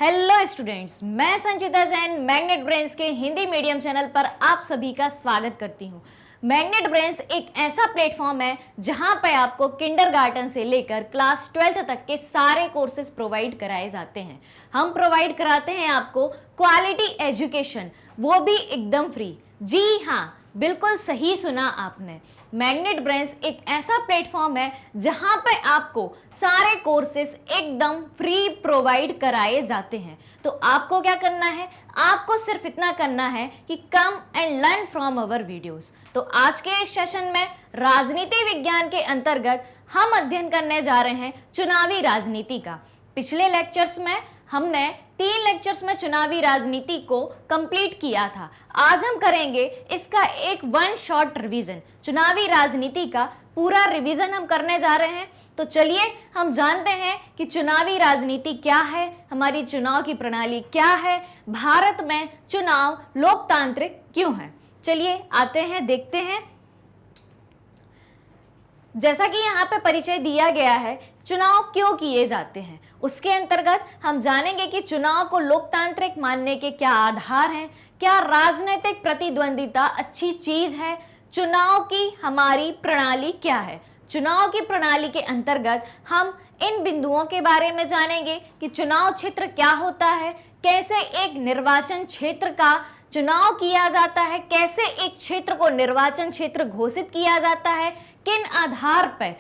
Hello students, मैं संचिता Jain magnet brains के Hindi medium channel पर आप सभी का स्वागत करती हूँ। मैग्नेट ब्रेन्स एक ऐसा प्लेटफॉर्म है जहाँ पे आपको किंडरगार्टन से लेकर क्लास 12th तक के सारे कोर्सेज प्रोवाइड कराए जाते हैं। हम प्रोवाइड कराते हैं आपको क्वालिटी एजुकेशन, वो भी एकदम फ्री। जी हाँ, बिल्कुल सही सुना आपने। मैग्नेट ब्रेन्स एक ऐसा प्लेटफॉर्म है जहां पे आपको सारे कोर्सेस एकदम फ्री प्रोवाइड कराए जाते हैं। तो आपको क्या करना है, आपको सिर्फ इतना करना है कि come and learn from our videos. तो आज के इस सेशन में राजनीति विज्ञान के अंतर्गत हम अध्ययन करने जा रहे हैं चुनावी राजनीति का। पिछले लेक्चर्स में हमने 3 लेक्चर्स में चुनावी राजनीति को कंप्लीट किया था। आज हम करेंगे इसका एक वन शॉट रिवीजन। चुनावी राजनीति का पूरा रिवीजन हम करने जा रहे हैं। तो चलिए हम जानते हैं कि चुनावी राजनीति क्या है, हमारी चुनाव की प्रणाली क्या है, भारत में चुनाव लोकतांत्रिक क्यों है। चलिए आते हैं, देखते हैं। जैसा कि यहाँ पे परिचय दिया गया है, चुनाव क्यों किए जाते हैं, उसके अंतर्गत हम जानेंगे कि चुनाव को लोकतांत्रिक मानने के क्या आधार हैं, क्या राजनीतिक प्रतिद्वंदिता अच्छी चीज है, चुनाव की हमारी प्रणाली क्या है। चुनाव की प्रणाली के अंतर्गत हम इन बिंदुओं के बारे में जानेंगे कि चुनाव क्षेत्र क्या होता है, कैसे एक निर्वाचन क्षेत्र का चुनाव किया जाता है, कैसे एक क्षेत्र को निर्वाचन क्षेत्र घोषित किया जाता है, किन आधार पर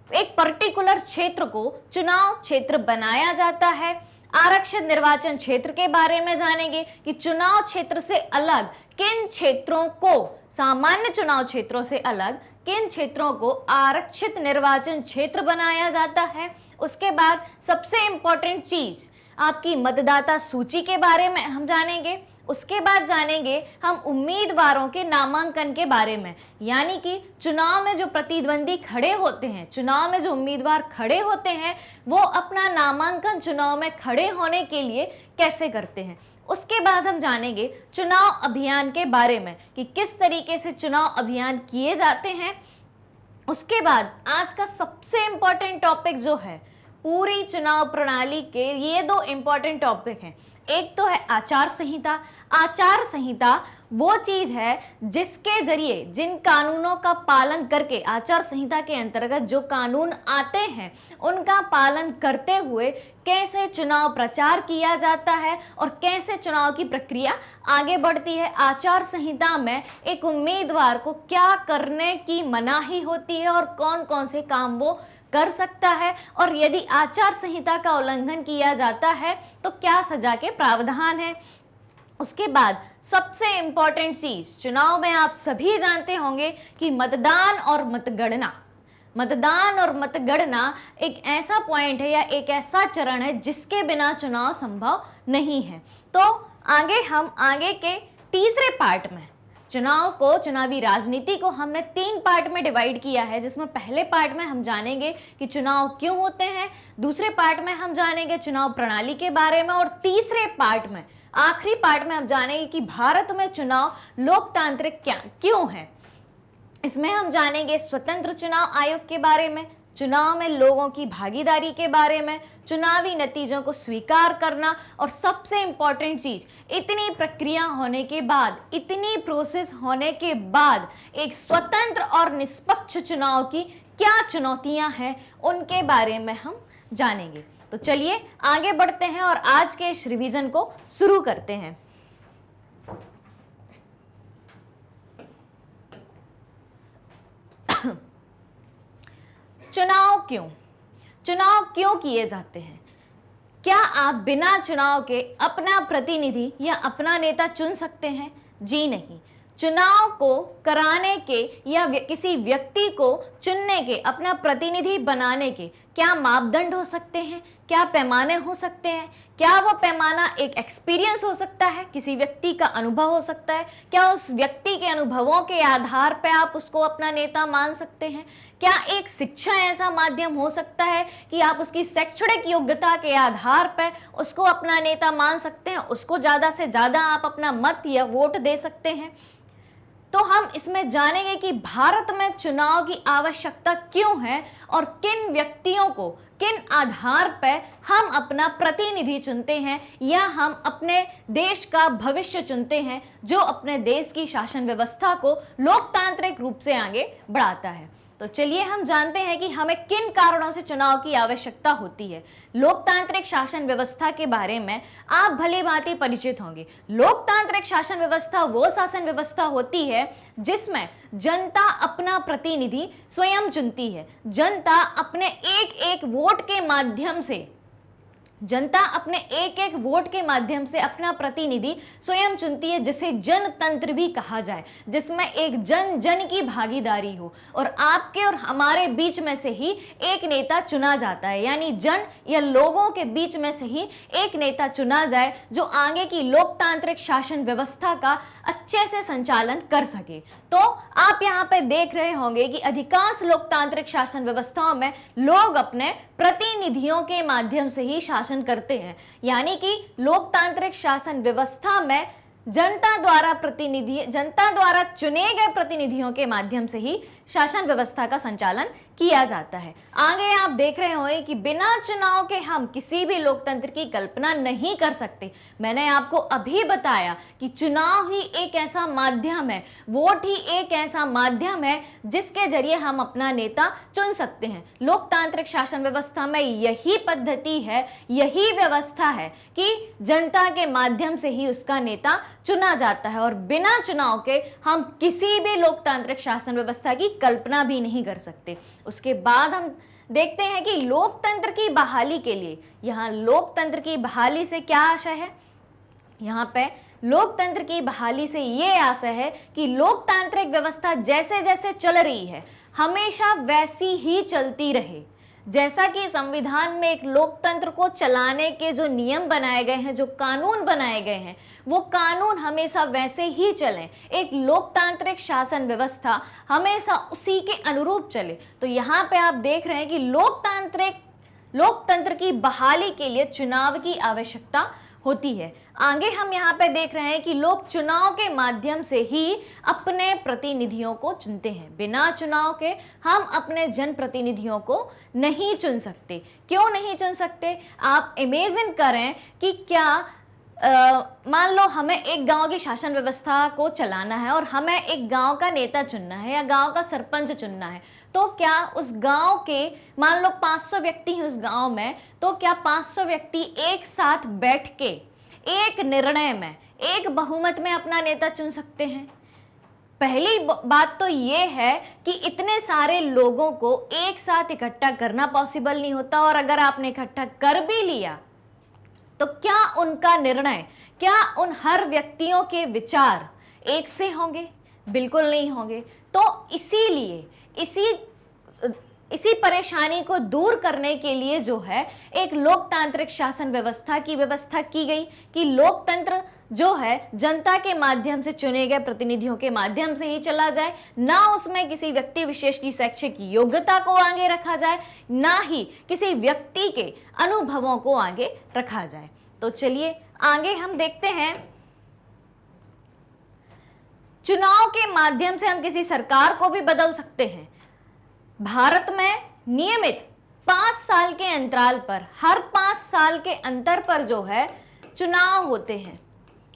एक पर्टिकुलर क्षेत्र को चुनाव क्षेत्र बनाया जाता है। आरक्षित निर्वाचन क्षेत्र के बारे में जानेंगे कि चुनाव क्षेत्र से अलग किन क्षेत्रों को, सामान्य चुनाव क्षेत्रों से अलग किन क्षेत्रों को आरक्षित निर्वाचन क्षेत्र बनाया जाता है। उसके बाद सबसे इंपॉर्टेंट चीज आपकी मतदाता सूची के बारे में हम जानेंगे। उसके बाद जानेंगे हम उम्मीदवारों के नामांकन के बारे में, यानी कि चुनाव में जो प्रतिद्वंदी खड़े होते हैं, चुनाव में जो उम्मीदवार खड़े होते हैं, वो अपना नामांकन चुनाव में खड़े होने के लिए कैसे करते हैं। उसके बाद हम जानेंगे चुनाव अभियान के बारे में कि किस तरीके से चुनाव अभियान किए जाते हैं। उसके बाद आज का सबसे इंपॉर्टेंट टॉपिक जो है पूरी चुनाव प्रणाली के, ये 2 इंपॉर्टेंट टॉपिक हैं। एक तो है आचार संहिता। आचार संहिता वो चीज है जिसके जरिए, जिन कानूनों का पालन करके, आचार संहिता के अंतर्गत जो कानून आते हैं उनका पालन करते हुए कैसे चुनाव प्रचार किया जाता है और कैसे चुनाव की प्रक्रिया आगे बढ़ती है। आचार संहिता में एक उम्मीदवार को क्या करने की मनाही होती है और कौन कौन से काम वो कर सकता है, और यदि आचार संहिता का उल्लंघन किया जाता है तो क्या सजा के प्रावधान है। उसके बाद सबसे इंपॉर्टेंट चीज, चुनाव में आप सभी जानते होंगे कि मतदान और मतगणना, मतदान और मतगणना एक ऐसा पॉइंट है या एक ऐसा चरण है जिसके बिना चुनाव संभव नहीं है। तो आगे के तीसरे पार्ट में चुनाव को, चुनावी राजनीति को हमने 3 पार्ट में डिवाइड किया है, जिसमें पहले पार्ट में हम जानेंगे कि चुनाव क्यों होते हैं, दूसरे पार्ट में हम जानेंगे चुनाव प्रणाली के बारे में, और तीसरे पार्ट में, आखिरी पार्ट में हम जानेंगे कि भारत में चुनाव लोकतांत्रिक क्यों है। इसमें हम जानेंगे स्वतंत्र चुनाव आयोग के बारे में, चुनाव में लोगों की भागीदारी के बारे में, चुनावी नतीजों को स्वीकार करना, और सबसे इंपॉर्टेंट चीज, इतनी प्रक्रिया होने के बाद, इतनी प्रोसेस होने के बाद एक स्वतंत्र और निष्पक्ष चुनाव की क्या चुनौतियां हैं उनके बारे में हम जानेंगे। तो चलिए आगे बढ़ते हैं और आज के इस रिवीजन को शुरू करते हैं। चुनाव क्यों किए जाते हैं? क्या आप बिना चुनाव के अपना प्रतिनिधि या अपना नेता चुन सकते हैं? जी नहीं। चुनाव को कराने के या किसी व्यक्ति को चुनने के, अपना प्रतिनिधि बनाने के क्या मापदंड हो सकते हैं, क्या पैमाने हो सकते हैं? क्या वो पैमाना एक एक्सपीरियंस हो सकता है, किसी व्यक्ति का अनुभव हो सकता है? क्या उस व्यक्ति के अनुभवों के आधार पर आप उसको अपना नेता मान सकते हैं? क्या एक शिक्षा ऐसा माध्यम हो सकता है कि आप उसकी शैक्षणिक योग्यता के आधार पर उसको अपना नेता मान सकते हैं, उसको ज़्यादा से ज़्यादा आप अपना मत या वोट दे सकते हैं? तो हम इसमें जानेंगे कि भारत में चुनाव की आवश्यकता क्यों है और किन व्यक्तियों को, किन आधार पर हम अपना प्रतिनिधि चुनते हैं या हम अपने देश का भविष्य चुनते हैं, जो अपने देश की शासन व्यवस्था को लोकतांत्रिक रूप से आगे बढ़ाता है। तो चलिए हम जानते हैं कि हमें किन कारणों से चुनाव की आवश्यकता होती है। लोकतांत्रिक शासन व्यवस्था के बारे में आप भली भांति परिचित होंगे। लोकतांत्रिक शासन व्यवस्था वो शासन व्यवस्था होती है जिसमें जनता अपना प्रतिनिधि स्वयं चुनती है। जनता अपने एक एक वोट के माध्यम से, जनता अपने एक एक वोट के माध्यम से अपना प्रतिनिधि स्वयं चुनती है, जिसे जनतंत्र भी कहा जाए, जिसमें एक जन जन की भागीदारी हो और आपके और हमारे बीच में से ही एक नेता चुना जाता है, यानी जन या लोगों के बीच में से ही एक नेता चुना जाए जो आगे की लोकतांत्रिक शासन व्यवस्था का अच्छे से संचालन कर सके। तो आप यहाँ पे देख रहे होंगे कि अधिकांश लोकतांत्रिक शासन व्यवस्थाओं में लोग अपने प्रतिनिधियों के माध्यम से ही शासन करते हैं, यानी कि लोकतांत्रिक शासन व्यवस्था में जनता द्वारा चुने गए प्रतिनिधियों के माध्यम से ही शासन व्यवस्था का संचालन किया जाता है। आगे आप देख रहे होंगे कि बिना चुनाव के हम किसी भी लोकतंत्र की कल्पना नहीं कर सकते। मैंने आपको अभी बताया कि चुनाव ही एक ऐसा माध्यम है, वोट ही एक ऐसा माध्यम है जिसके जरिए हम अपना नेता चुन सकते हैं। लोकतांत्रिक शासन व्यवस्था में यही पद्धति है, यही व्यवस्था है कि जनता के माध्यम से ही उसका नेता चुना जाता है और बिना चुनाव के हम किसी भी लोकतांत्रिक शासन व्यवस्था की कल्पना भी नहीं कर सकते। उसके बाद हम देखते हैं कि लोकतंत्र की बहाली के लिए, यहाँ लोकतंत्र की बहाली से क्या आशय है? यहाँ पे लोकतंत्र की बहाली से ये आशय है कि लोकतांत्रिक व्यवस्था जैसे जैसे चल रही है हमेशा वैसी ही चलती रहे। जैसा कि संविधान में एक लोकतंत्र को चलाने के जो नियम बनाए गए हैं, जो कानून बनाए गए हैं, वो कानून हमेशा वैसे ही चलें। एक लोकतांत्रिक शासन व्यवस्था हमेशा उसी के अनुरूप चले। तो यहाँ पे आप देख रहे हैं कि लोकतंत्र की बहाली के लिए चुनाव की आवश्यकता होती है। आगे हम यहाँ पे देख रहे हैं कि लोग चुनाव के माध्यम से ही अपने प्रतिनिधियों को चुनते हैं। बिना चुनाव के हम अपने जनप्रतिनिधियों को नहीं चुन सकते। क्यों नहीं चुन सकते? आप इमेजिन करें कि क्या मान लो हमें एक गांव की शासन व्यवस्था को चलाना है और हमें एक गांव का नेता चुनना है या गांव का सरपंच चुनना है, तो क्या उस गांव के मान लो 500 व्यक्ति हैं उस गांव में, तो क्या 500 व्यक्ति एक साथ बैठ के एक निर्णय में, एक बहुमत में अपना नेता चुन सकते हैं? पहली बात तो ये है कि इतने सारे लोगों को एक साथ इकट्ठा करना पॉसिबल नहीं होता, और अगर आपने इकट्ठा कर भी लिया तो क्या उनका निर्णय, क्या उन हर व्यक्तियों के विचार एक से होंगे? बिल्कुल नहीं होंगे। तो इसीलिए इसी परेशानी को दूर करने के लिए जो है एक लोकतांत्रिक शासन व्यवस्था की व्यवस्था की गई कि लोकतंत्र जो है जनता के माध्यम से चुने गए प्रतिनिधियों के माध्यम से ही चला जाए, ना उसमें किसी व्यक्ति विशेष की शैक्षिक योग्यता को आगे रखा जाए, ना ही किसी व्यक्ति के अनुभवों को आगे रखा जाए। तो चलिए आगे हम देखते हैं, चुनाव के माध्यम से हम किसी सरकार को भी बदल सकते हैं। भारत में नियमित 5 साल के अंतराल पर, हर 5 साल के अंतर पर जो है चुनाव होते हैं।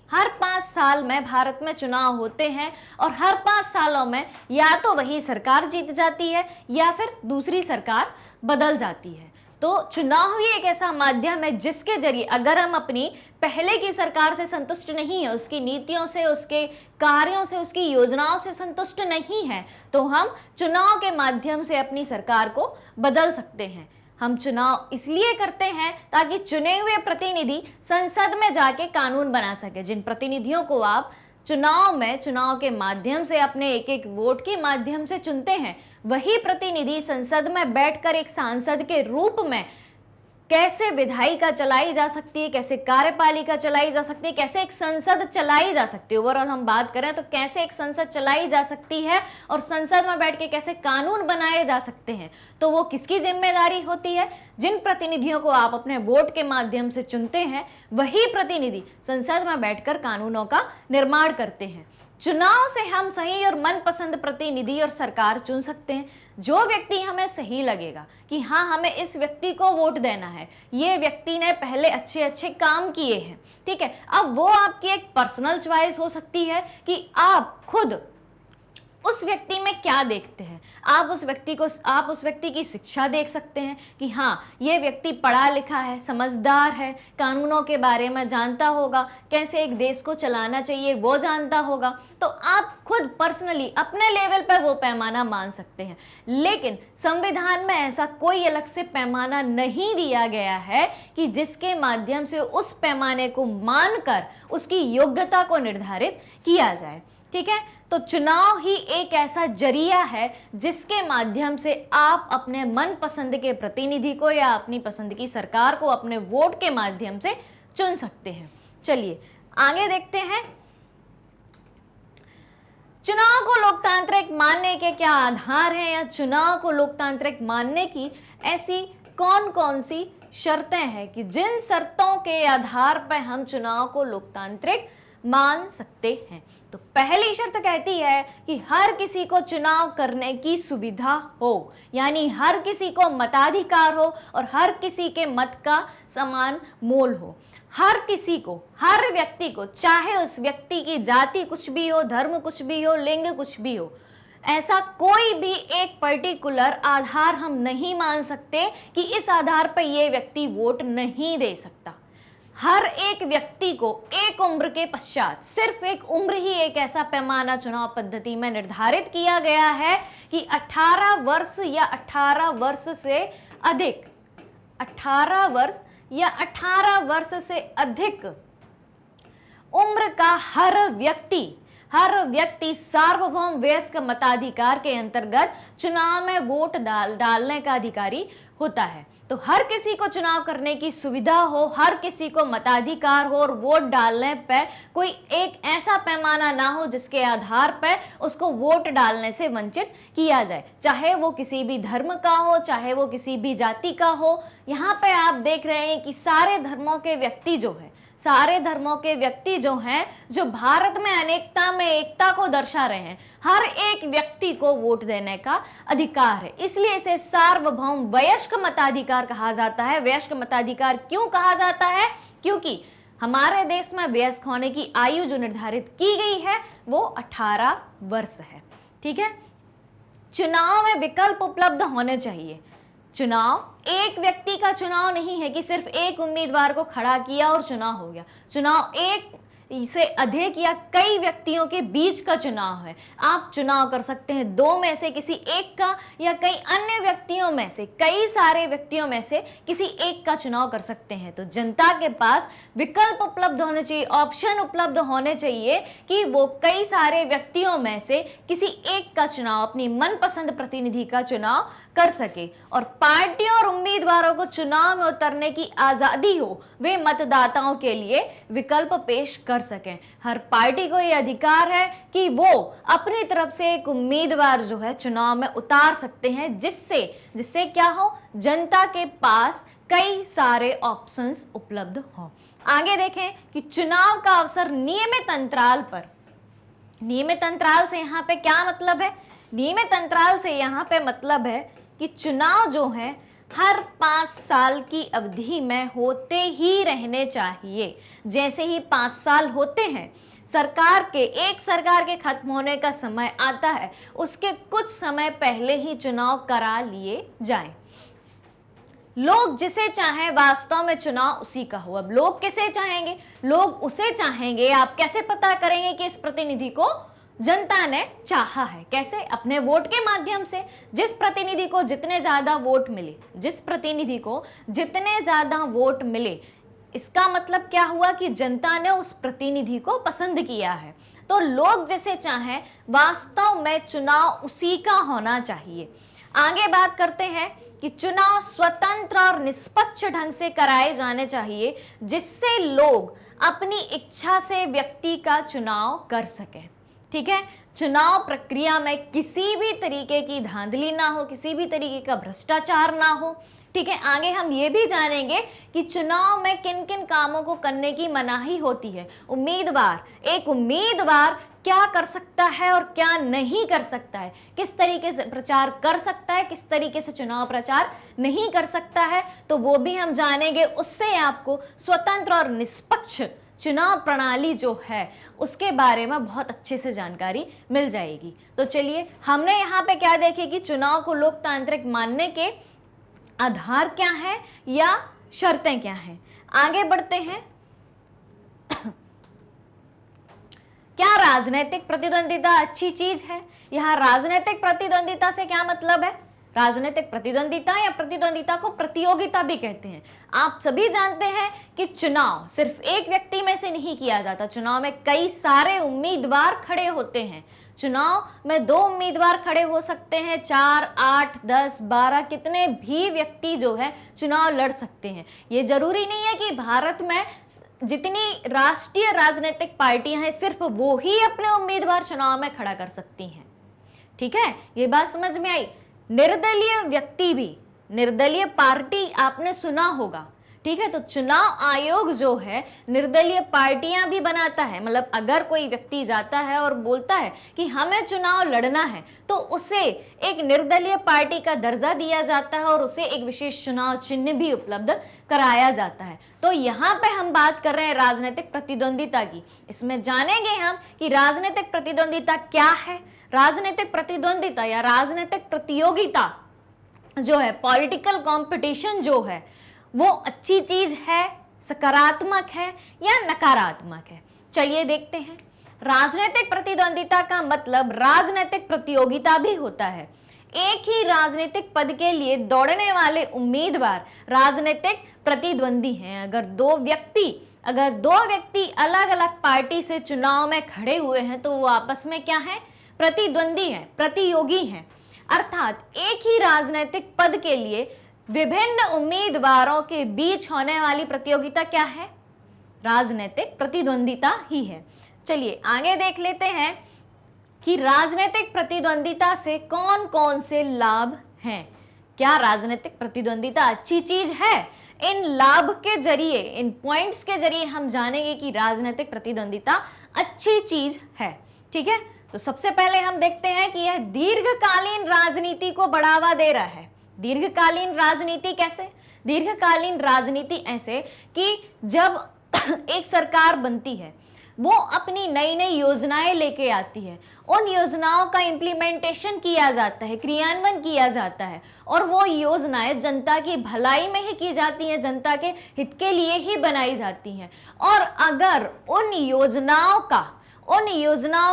हर 5 साल में भारत में चुनाव होते हैं और हर 5 सालों में या तो वही सरकार जीत जाती है या फिर दूसरी सरकार बदल जाती है। तो चुनाव ही एक ऐसा माध्यम है जिसके जरिए अगर हम अपनी पहले की सरकार से संतुष्ट नहीं है, उसकी नीतियों से, उसके कार्यों से, उसकी योजनाओं से संतुष्ट नहीं है, तो हम चुनाव के माध्यम से अपनी सरकार को बदल सकते हैं। हम चुनाव इसलिए करते हैं ताकि चुने हुए प्रतिनिधि संसद में जाके कानून बना सके। जिन प्रतिनिधियों को आप चुनाव के माध्यम से अपने एक एक वोट के माध्यम से चुनते हैं, वही प्रतिनिधि संसद में बैठकर एक सांसद के रूप में कैसे विधायिका चलाई जा सकती है, कैसे कार्यपालिका चलाई जा सकती है, कैसे एक संसद चलाई जा सकती है। ओवरऑल हम बात करें तो कैसे एक संसद चलाई जा सकती है और संसद में बैठ के कैसे कानून बनाए जा सकते हैं, तो वो किसकी जिम्मेदारी होती है? जिन प्रतिनिधियों को आप अपने वोट के माध्यम से चुनते हैं, वही प्रतिनिधि संसद में बैठकर कानूनों का निर्माण करते हैं। चुनाव से हम सही और मनपसंद प्रतिनिधि और सरकार चुन सकते हैं। जो व्यक्ति हमें सही लगेगा कि हाँ हमें इस व्यक्ति को वोट देना है, ये व्यक्ति ने पहले अच्छे अच्छे काम किए हैं, ठीक है। अब वो आपकी एक पर्सनल चॉइस हो सकती है कि आप खुद उस व्यक्ति में क्या देखते हैं। आप उस व्यक्ति की शिक्षा देख सकते हैं कि हाँ ये व्यक्ति पढ़ा लिखा है, समझदार है, कानूनों के बारे में जानता होगा, कैसे एक देश को चलाना चाहिए वो जानता होगा। तो आप खुद पर्सनली अपने लेवल पर वो पैमाना मान सकते हैं। लेकिन संविधान में ऐसा कोई अलग से पैमाना नहीं दिया गया है कि जिसके माध्यम से उस पैमाने को मानकर उसकी योग्यता को निर्धारित किया जाए, ठीक है। तो चुनाव ही एक ऐसा जरिया है जिसके माध्यम से आप अपने मनपसंद के प्रतिनिधि को या अपनी पसंद की सरकार को अपने वोट के माध्यम से चुन सकते हैं। चलिए आगे देखते हैं, चुनाव को लोकतांत्रिक मानने के क्या आधार हैं, या चुनाव को लोकतांत्रिक मानने की ऐसी कौन कौन सी शर्तें हैं कि जिन शर्तों के आधार पर हम चुनाव को लोकतांत्रिक मान सकते हैं। तो पहली शर्त कहती है कि हर किसी को चुनाव करने की सुविधा हो, यानी हर किसी को मताधिकार हो और हर किसी के मत का समान मोल हो। हर किसी को, हर व्यक्ति को, चाहे उस व्यक्ति की जाति कुछ भी हो, धर्म कुछ भी हो, लिंग कुछ भी हो, ऐसा कोई भी एक पर्टिकुलर आधार हम नहीं मान सकते कि इस आधार पर यह व्यक्ति वोट नहीं दे सकता। हर एक व्यक्ति को एक उम्र के पश्चात, सिर्फ एक उम्र ही एक ऐसा पैमाना चुनाव पद्धति में निर्धारित किया गया है कि 18 वर्ष या 18 वर्ष से अधिक, 18 वर्ष या 18 वर्ष से अधिक उम्र का हर व्यक्ति सार्वभौम वयस्क मताधिकार के अंतर्गत चुनाव में वोट डालने का अधिकारी होता है। तो हर किसी को चुनाव करने की सुविधा हो, हर किसी को मताधिकार हो और वोट डालने पर कोई एक ऐसा पैमाना ना हो जिसके आधार पर उसको वोट डालने से वंचित किया जाए, चाहे वो किसी भी धर्म का हो, चाहे वो किसी भी जाति का हो। यहाँ पे आप देख रहे हैं कि सारे धर्मों के व्यक्ति जो हैं, जो भारत में अनेकता में एकता को दर्शा रहे हैं, हर एक व्यक्ति को वोट देने का अधिकार है। इसलिए इसे सार्वभौम वयस्क मताधिकार कहा जाता है। वयस्क मताधिकार क्यों कहा जाता है? क्योंकि हमारे देश में वयस्क होने की आयु जो निर्धारित की गई है वो 18 वर्ष है, ठीक है। चुनाव में विकल्प उपलब्ध होने चाहिए। चुनाव एक व्यक्ति का चुनाव नहीं है कि सिर्फ एक उम्मीदवार को खड़ा किया और चुनाव हो गया। चुनाव एक से अधिक या कई व्यक्तियों के बीच का चुनाव है। आप चुनाव कर सकते हैं दो में से किसी एक का, या कई अन्य व्यक्तियों में से, कई सारे व्यक्तियों में से किसी एक का चुनाव कर सकते हैं। तो जनता के पास विकल्प उपलब्ध होने चाहिए, ऑप्शन उपलब्ध होने चाहिए कि वो कई सारे व्यक्तियों में से किसी एक का चुनाव, अपनी मनपसंद प्रतिनिधि का चुनाव कर सके। और पार्टियों और उम्मीदवारों को चुनाव में उतरने की आजादी हो, वे मतदाताओं के लिए विकल्प पेश कर सकें। हर पार्टी को यह अधिकार है कि वो अपनी तरफ से एक उम्मीदवार जो है चुनाव में उतार सकते हैं, जिससे क्या हो, जनता के पास कई सारे ऑप्शंस उपलब्ध हों। आगे देखें कि चुनाव का अवसर नियमित अंतराल पर। नियमित अंतराल से यहाँ पे क्या मतलब है? नियमित अंतराल से यहाँ पे मतलब है कि चुनाव जो है हर 5 साल की अवधि में होते ही रहने चाहिए। जैसे ही 5 साल होते हैं, सरकार के खत्म होने का समय आता है, उसके कुछ समय पहले ही चुनाव करा लिए जाएं। लोग जिसे चाहें, वास्तव में चुनाव उसी का हो। अब लोग किसे चाहेंगे? लोग उसे चाहेंगे। आप कैसे पता करेंगे कि इस प्रतिनिधि को जनता ने चाहा है? कैसे? अपने वोट के माध्यम से। जिस प्रतिनिधि को जितने ज्यादा वोट मिले, इसका मतलब क्या हुआ कि जनता ने उस प्रतिनिधि को पसंद किया है। तो लोग जिसे चाहें, वास्तव में चुनाव उसी का होना चाहिए। आगे बात करते हैं कि चुनाव स्वतंत्र और निष्पक्ष ढंग से कराए जाने चाहिए, जिससे लोग अपनी इच्छा से व्यक्ति का चुनाव कर सकें, ठीक है। चुनाव प्रक्रिया में किसी भी तरीके की धांधली ना हो, किसी भी तरीके का भ्रष्टाचार ना हो, ठीक है, आगे हम ये भी जानेंगे कि चुनाव में किन किन कामों को करने की मनाही होती है। एक उम्मीदवार क्या कर सकता है और क्या नहीं कर सकता है, किस तरीके से प्रचार कर सकता है, किस तरीके से चुनाव प्रचार नहीं कर सकता है, तो वो भी हम जानेंगे। उससे आपको स्वतंत्र और निष्पक्ष चुनाव प्रणाली जो है उसके बारे में बहुत अच्छे से जानकारी मिल जाएगी। तो चलिए, हमने यहाँ पे क्या देखे कि चुनाव को लोकतांत्रिक मानने के आधार क्या है या शर्तें क्या हैं। आगे बढ़ते हैं। क्या राजनीतिक प्रतिद्वंदिता अच्छी चीज है? यहाँ राजनीतिक प्रतिद्वंदिता से क्या मतलब है? राजनीतिक प्रतिद्वंदिता या प्रतिद्वंदिता को प्रतियोगिता भी कहते हैं। आप सभी जानते हैं कि चुनाव सिर्फ एक व्यक्ति में से नहीं किया जाता, चुनाव में कई सारे उम्मीदवार खड़े होते हैं। चुनाव में 2 उम्मीदवार खड़े हो सकते हैं, 4, 8, 10, 12 कितने भी व्यक्ति जो है चुनाव लड़ सकते हैं। ये जरूरी नहीं है कि भारत में जितनी राष्ट्रीय राजनीतिक पार्टियां हैं सिर्फ वो ही अपने उम्मीदवार चुनाव में खड़ा कर सकती हैं। ठीक है, ये बात समझ में आई। निर्दलीय व्यक्ति भी, निर्दलीय पार्टी आपने सुना होगा, ठीक है। तो चुनाव आयोग जो है निर्दलीय पार्टियां भी बनाता है। मतलब अगर कोई व्यक्ति जाता है और बोलता है कि हमें चुनाव लड़ना है तो उसे एक निर्दलीय पार्टी का दर्जा दिया जाता है और उसे एक विशेष चुनाव चिन्ह भी उपलब्ध कराया जाता है। तो यहाँ पे हम बात कर रहे हैं राजनीतिक प्रतिद्वंदिता की। इसमें जानेंगे हम कि राजनीतिक प्रतिद्वंदिता क्या है। राजनीतिक प्रतिद्वंदिता या राजनीतिक प्रतियोगिता जो है, पॉलिटिकल कंपटीशन जो है, वो अच्छी चीज है, सकारात्मक है या नकारात्मक है? चलिए देखते हैं। राजनीतिक प्रतिद्वंदिता का मतलब राजनीतिक प्रतियोगिता भी होता है। एक ही राजनीतिक पद के लिए दौड़ने वाले उम्मीदवार राजनीतिक प्रतिद्वंदी हैं। अगर दो व्यक्ति अलग अलग पार्टी से चुनाव में खड़े हुए हैं तो वो आपस में क्या है? प्रतिद्वंदी हैं, प्रतियोगी हैं। अर्थात एक ही राजनीतिक पद के लिए विभिन्न उम्मीदवारों के बीच होने वाली प्रतियोगिता क्या है? राजनीतिक प्रतिद्वंदिता ही है। चलिए आगे देख लेते हैं कि राजनीतिक प्रतिद्वंदिता से कौन कौन से लाभ हैं। क्या राजनीतिक प्रतिद्वंदिता अच्छी चीज है? इन लाभ के जरिए, इन पॉइंट्स के जरिए हम जानेंगे कि राजनीतिक प्रतिद्वंदिता अच्छी चीज है। ठीक है, तो सबसे पहले हम देखते हैं कि यह दीर्घकालीन राजनीति को बढ़ावा दे रहा है। दीर्घकालीन राजनीति कैसे? दीर्घकालीन राजनीति ऐसे कि जब एक सरकार बनती है वो अपनी नई नई योजनाएं लेके आती है, उन योजनाओं का इम्प्लीमेंटेशन किया जाता है, क्रियान्वयन किया जाता है और वो योजनाएं जनता की भलाई में ही की जाती हैं, जनता के हित के लिए ही बनाई जाती हैं। और अगर उन योजनाओं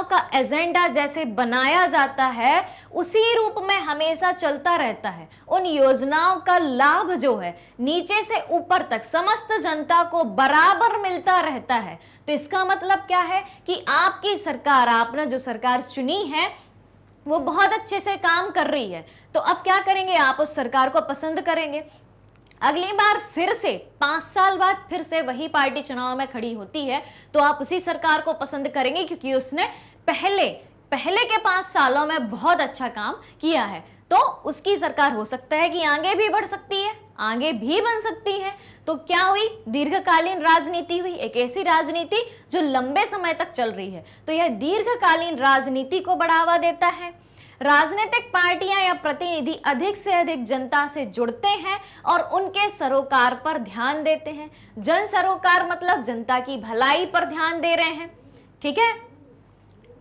का एजेंडा जैसे बनाया जाता है उसी रूप में हमेशा चलता रहता है, उन योजनाओं का लाभ जो है नीचे से ऊपर तक समस्त जनता को बराबर मिलता रहता है, तो इसका मतलब क्या है कि आपकी सरकार, आपने जो सरकार चुनी है वो बहुत अच्छे से काम कर रही है। तो अब क्या करेंगे? आप उस सरकार को पसंद करेंगे। अगली बार फिर से 5 साल बाद फिर से वही पार्टी चुनाव में खड़ी होती है तो आप उसी सरकार को पसंद करेंगे क्योंकि उसने पहले के 5 सालों में बहुत अच्छा काम किया है। तो उसकी सरकार हो सकता है कि आगे भी बढ़ सकती है, आगे भी बन सकती है। तो क्या हुई? दीर्घकालीन राजनीति हुई, एक ऐसी राजनीति जो लंबे समय तक चल रही है। तो यह दीर्घकालीन राजनीति को बढ़ावा देता है। राजनीतिक पार्टियां या प्रतिनिधि अधिक से अधिक जनता से जुड़ते हैं और उनके सरोकार पर ध्यान देते हैं। जन सरोकार मतलब जनता की भलाई पर ध्यान दे रहे हैं। ठीक है,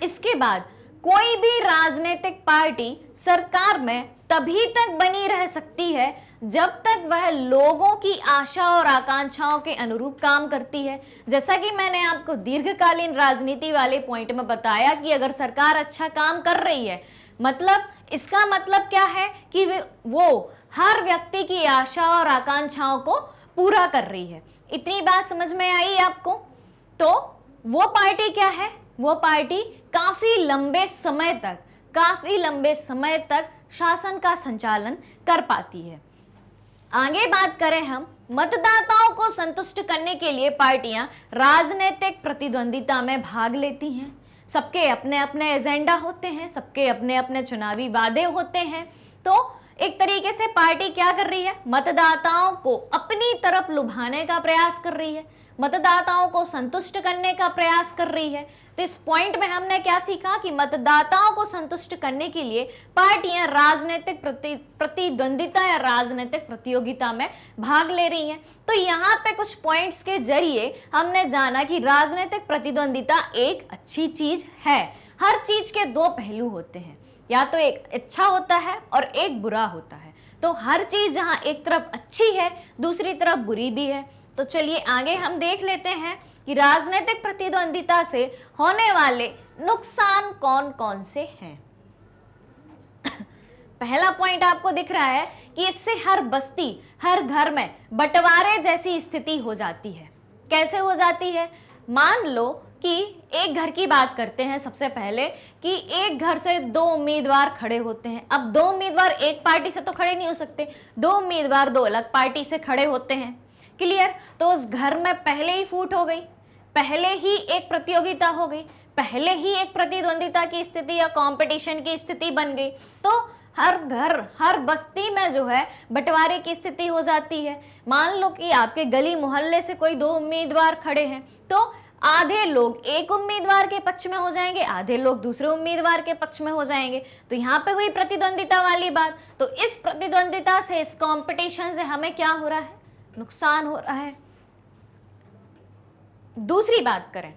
इसके बाद कोई भी राजनीतिक पार्टी सरकार में तभी तक बनी रह सकती है जब तक वह लोगों की आशा और आकांक्षाओं के अनुरूप काम करती है। जैसा कि मैंने आपको दीर्घकालीन राजनीति वाले पॉइंट में बताया कि अगर सरकार अच्छा काम कर रही है, मतलब इसका मतलब क्या है कि वो हर व्यक्ति की आशा और आकांक्षाओं को पूरा कर रही है। इतनी बात समझ में आई आपको? तो वो पार्टी क्या है? वो पार्टी काफी लंबे समय तक शासन का संचालन कर पाती है। आगे बात करें हम, मतदाताओं को संतुष्ट करने के लिए पार्टियां राजनीतिक प्रतिद्वंदिता में भाग लेती हैं। सबके अपने अपने एजेंडा होते हैं, सबके अपने अपने चुनावी वादे होते हैं। तो एक तरीके से पार्टी क्या कर रही है, मतदाताओं को अपनी तरफ लुभाने का प्रयास कर रही है, मतदाताओं को संतुष्ट करने का प्रयास कर रही है। तो इस पॉइंट में हमने क्या सीखा कि मतदाताओं को संतुष्ट करने के लिए पार्टियां राजनीतिक प्रतिद्वंदिता या राजनीतिक प्रतियोगिता में भाग ले रही हैं। तो यहाँ पे कुछ पॉइंट्स के जरिए हमने जाना कि राजनीतिक प्रतिद्वंदिता एक अच्छी चीज है। हर चीज के दो पहलू होते हैं, या तो एक अच्छा होता है और एक बुरा होता है। तो हर चीज जहां एक तरफ अच्छी है दूसरी तरफ बुरी भी है। तो चलिए आगे हम देख लेते हैं कि राजनीतिक प्रतिद्वंदिता से होने वाले नुकसान कौन कौन से हैं। पहला पॉइंट आपको दिख रहा है कि इससे हर बस्ती, हर घर में बंटवारे जैसी स्थिति हो जाती है। कैसे हो जाती है? मान लो कि एक घर की बात करते हैं सबसे पहले, कि एक घर से दो उम्मीदवार खड़े होते हैं। अब दो उम्मीदवार एक पार्टी से तो खड़े नहीं हो सकते, दो उम्मीदवार दो अलग पार्टी से खड़े होते हैं। क्लियर? तो उस घर में पहले ही फूट हो गई, पहले ही एक प्रतियोगिता हो गई, पहले ही एक प्रतिद्वंदिता की स्थिति या कंपटीशन की स्थिति बन गई। तो हर घर, हर बस्ती में जो है बंटवारे की स्थिति हो जाती है। मान लो कि आपके गली मोहल्ले से कोई दो उम्मीदवार खड़े हैं, तो आधे लोग एक उम्मीदवार के पक्ष में हो जाएंगे, आधे लोग दूसरे उम्मीदवार के पक्ष में हो जाएंगे। तो यहाँ पे हुई प्रतिद्वंदिता वाली बात। तो इस प्रतिद्वंदिता से, इस कंपटीशन से हमें क्या हो रहा है? नुकसान हो रहा है। दूसरी बात करें,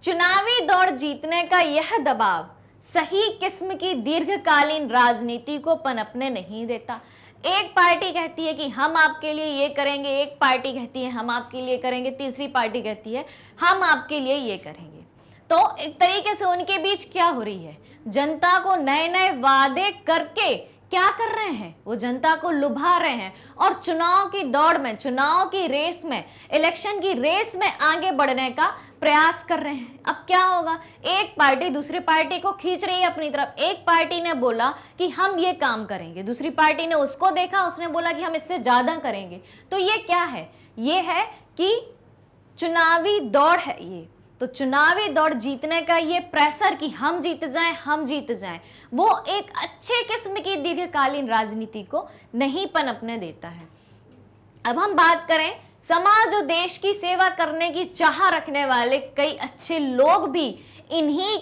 चुनावी दौड़ जीतने का यह दबाव सही किस्म की दीर्घकालीन राजनीति को पनपने नहीं देता। एक पार्टी कहती है कि हम आपके लिए ये करेंगे, एक पार्टी कहती है हम आपके लिए करेंगे, तीसरी पार्टी कहती है हम आपके लिए ये करेंगे। तो एक तरीके से उनके बीच क्या हो रही है? जनता को नए नए वादे करके क्या कर रहे हैं? वो जनता को लुभा रहे हैं और चुनाव की दौड़ में, चुनाव की रेस में, इलेक्शन की रेस में आगे बढ़ने का प्रयास कर रहे हैं। अब क्या होगा? एक पार्टी दूसरी पार्टी को खींच रही है अपनी तरफ। एक पार्टी ने बोला कि हम ये काम करेंगे, दूसरी पार्टी ने उसको देखा, उसने बोला कि हम इससे ज्यादा करेंगे। तो ये क्या है? ये है कि चुनावी दौड़ है ये। तो चुनावी दौड़ जीतने का ये प्रेशर कि हम जीत जाएं, हम जीत जाएं, वो एक अच्छे किस्म की दीर्घकालीन राजनीति को नहीं पनपने देता है। अब हम बात करें समाज और देश की सेवा करने की चाह रखने वाले कई अच्छे लोग भी इन्हीं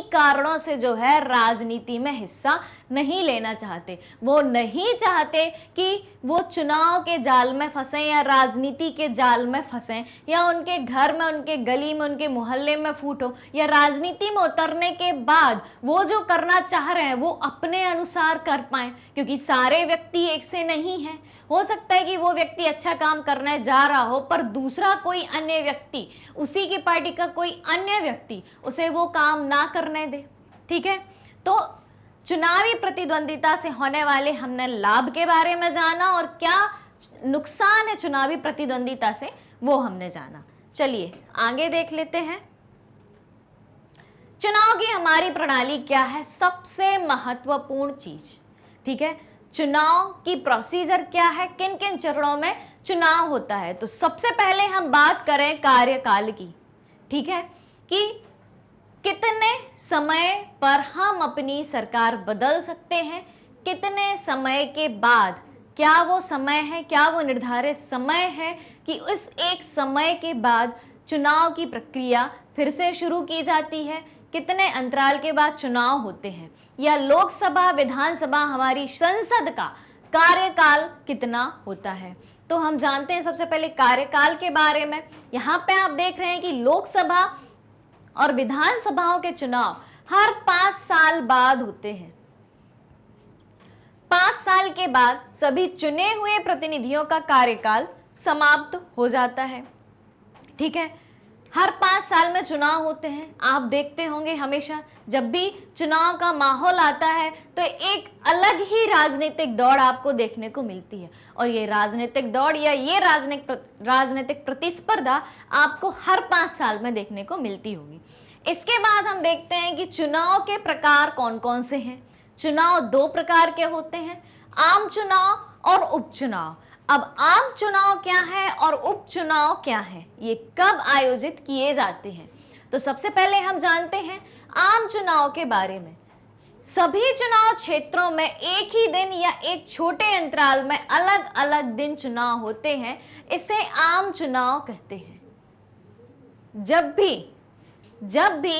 कारणों से जो है राजनीति में हिस्सा नहीं लेना चाहते। वो नहीं चाहते कि वो चुनाव के जाल में फंसे या राजनीति के जाल में फंसे, या उनके घर में, उनके गली में, उनके मोहल्ले में फूट हो, या राजनीति में उतरने के बाद वो जो करना चाह रहे हैं वो अपने अनुसार कर पाए। क्योंकि सारे व्यक्ति एक से नहीं हैं। हो सकता है कि वो व्यक्ति अच्छा काम करने जा रहा हो पर दूसरा कोई अन्य व्यक्ति, उसी की पार्टी का कोई अन्य व्यक्ति उसे वो काम ना करने दे। ठीक है? तो चुनावी प्रतिद्वंदिता से होने वाले हमने लाभ के बारे में जाना और क्या नुकसान है चुनावी प्रतिद्वंदिता से वो हमने जाना। चलिए आगे देख लेते हैं। चुनाव की हमारी प्रणाली क्या है? सबसे महत्वपूर्ण चीज। ठीक है? चुनाव की प्रोसीजर क्या है? किन किन चरणों में चुनाव होता है? तो सबसे पहले हम बात करें कार्यकाल की। ठीक है? कि कितने समय पर हम अपनी सरकार बदल सकते हैं, कितने समय के बाद, क्या वो समय है, क्या वो निर्धारित समय है कि उस एक समय के बाद चुनाव की प्रक्रिया फिर से शुरू की जाती है, कितने अंतराल के बाद चुनाव होते हैं, या लोकसभा, विधानसभा, हमारी संसद का कार्यकाल कितना होता है। तो हम जानते हैं सबसे पहले कार्यकाल के बारे में। यहाँ पे आप देख रहे हैं कि लोकसभा और विधानसभाओं के चुनाव हर 5 साल बाद होते हैं। 5 साल के बाद सभी चुने हुए प्रतिनिधियों का कार्यकाल समाप्त हो जाता है। ठीक है? हर 5 साल में चुनाव होते हैं। आप देखते होंगे हमेशा जब भी चुनाव का माहौल आता है तो एक अलग ही राजनीतिक दौड़ आपको देखने को मिलती है, और ये राजनीतिक दौड़ या ये राजनीतिक प्रतिस्पर्धा आपको हर 5 साल में देखने को मिलती होगी। इसके बाद हम देखते हैं कि चुनाव के प्रकार कौन कौन से हैं। चुनाव 2 प्रकार के होते हैं, आम चुनाव और उपचुनाव। अब आम चुनाव क्या है और उपचुनाव क्या है, ये कब आयोजित किए जाते हैं? तो सबसे पहले हम जानते हैं आम चुनाव के बारे में। सभी चुनाव क्षेत्रों में एक ही दिन या एक छोटे अंतराल में अलग अलग दिन चुनाव होते हैं, इसे आम चुनाव कहते हैं। जब भी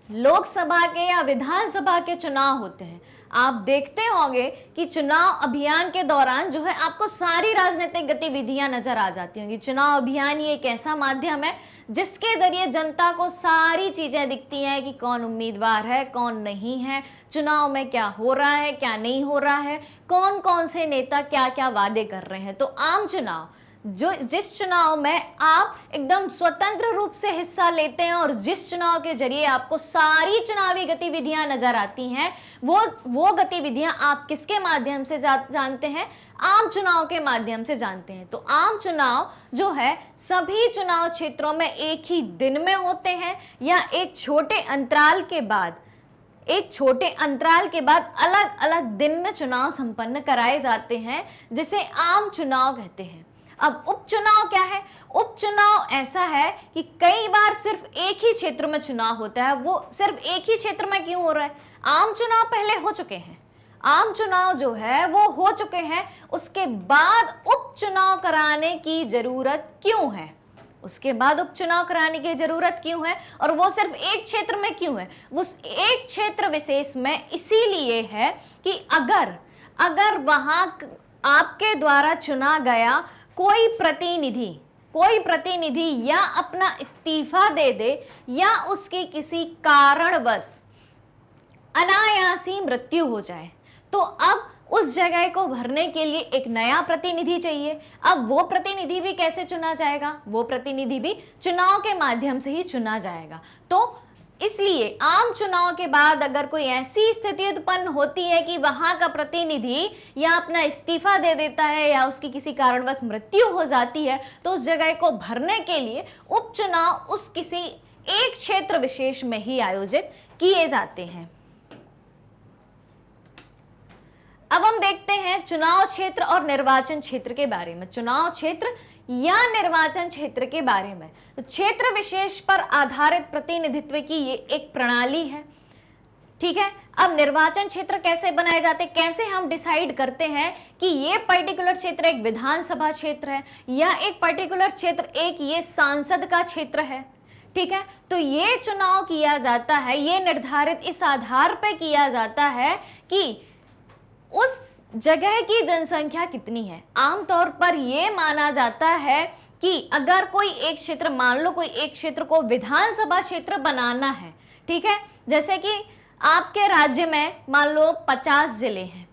लोकसभा के या विधानसभा के चुनाव होते हैं, आप देखते होंगे कि चुनाव अभियान के दौरान जो है आपको सारी राजनीतिक गतिविधियां नजर आ जाती होंगी। चुनाव अभियान ये एक ऐसा माध्यम है जिसके जरिए जनता को सारी चीजें दिखती हैं कि कौन उम्मीदवार है, कौन नहीं है, चुनाव में क्या हो रहा है, क्या नहीं हो रहा है, कौन कौन से नेता क्या क्या वादे कर रहे हैं। तो आम चुनाव, जिस चुनाव में आप एकदम स्वतंत्र रूप से हिस्सा लेते हैं और जिस चुनाव के जरिए आपको सारी चुनावी गतिविधियां नजर आती हैं, वो गतिविधियां आप किसके माध्यम से जानते हैं? आम चुनाव के माध्यम से जानते हैं। तो आम चुनाव जो है सभी चुनाव क्षेत्रों में एक ही दिन में होते हैं या एक छोटे अंतराल के बाद अलग अलग दिन में चुनाव संपन्न कराए जाते हैं, जिसे आम चुनाव कहते हैं। अब उपचुनाव क्या है? उपचुनाव ऐसा है कि कई बार सिर्फ एक ही क्षेत्र में चुनाव होता है। वो सिर्फ एक ही क्षेत्र में क्यों हो रहा है? आम चुनाव पहले हो चुके हैं, आम चुनाव जो है वो हो चुके हैं, उसके बाद उपचुनाव कराने की जरूरत क्यों है? उसके बाद उपचुनाव कराने की जरूरत क्यों है? और वो सिर्फ एक क्षेत्र में क्यों है? वो एक क्षेत्र विशेष में इसीलिए है कि अगर वहां आपके द्वारा चुना गया कोई प्रतिनिधि या अपना इस्तीफा दे दे या उसकी किसी कारणवश अनायासी मृत्यु हो जाए, तो अब उस जगह को भरने के लिए एक नया प्रतिनिधि चाहिए। अब वो प्रतिनिधि भी कैसे चुना जाएगा? वो प्रतिनिधि भी चुनाव के माध्यम से ही चुना जाएगा। तो इसलिए आम चुनाव के बाद अगर कोई ऐसी स्थिति उत्पन्न होती है कि वहां का प्रतिनिधि या अपना इस्तीफा दे देता है या उसकी किसी कारणवश मृत्यु हो जाती है, तो उस जगह को भरने के लिए उपचुनाव उस किसी एक क्षेत्र विशेष में ही आयोजित किए जाते हैं। अब हम देखते हैं चुनाव क्षेत्र और निर्वाचन क्षेत्र के बारे में। चुनाव क्षेत्र या निर्वाचन क्षेत्र के बारे में, तो क्षेत्र विशेष पर आधारित प्रतिनिधित्व की ये एक प्रणाली है। ठीक है, अब निर्वाचन क्षेत्र कैसे बनाए जाते हैं, कैसे हम डिसाइड करते हैं कि ये पर्टिकुलर क्षेत्र एक विधानसभा क्षेत्र है या एक पर्टिकुलर क्षेत्र एक ये सांसद का क्षेत्र है। ठीक है, तो ये चुनाव किया जाता है, ये निर्धारित इस आधार पर किया जाता है कि उस जगह की जनसंख्या कितनी है। आमतौर पर यह माना जाता है कि अगर कोई एक क्षेत्र, मान लो कोई एक क्षेत्र को विधानसभा क्षेत्र बनाना है, ठीक है, जैसे कि आपके राज्य में मान लो 50 जिले हैं,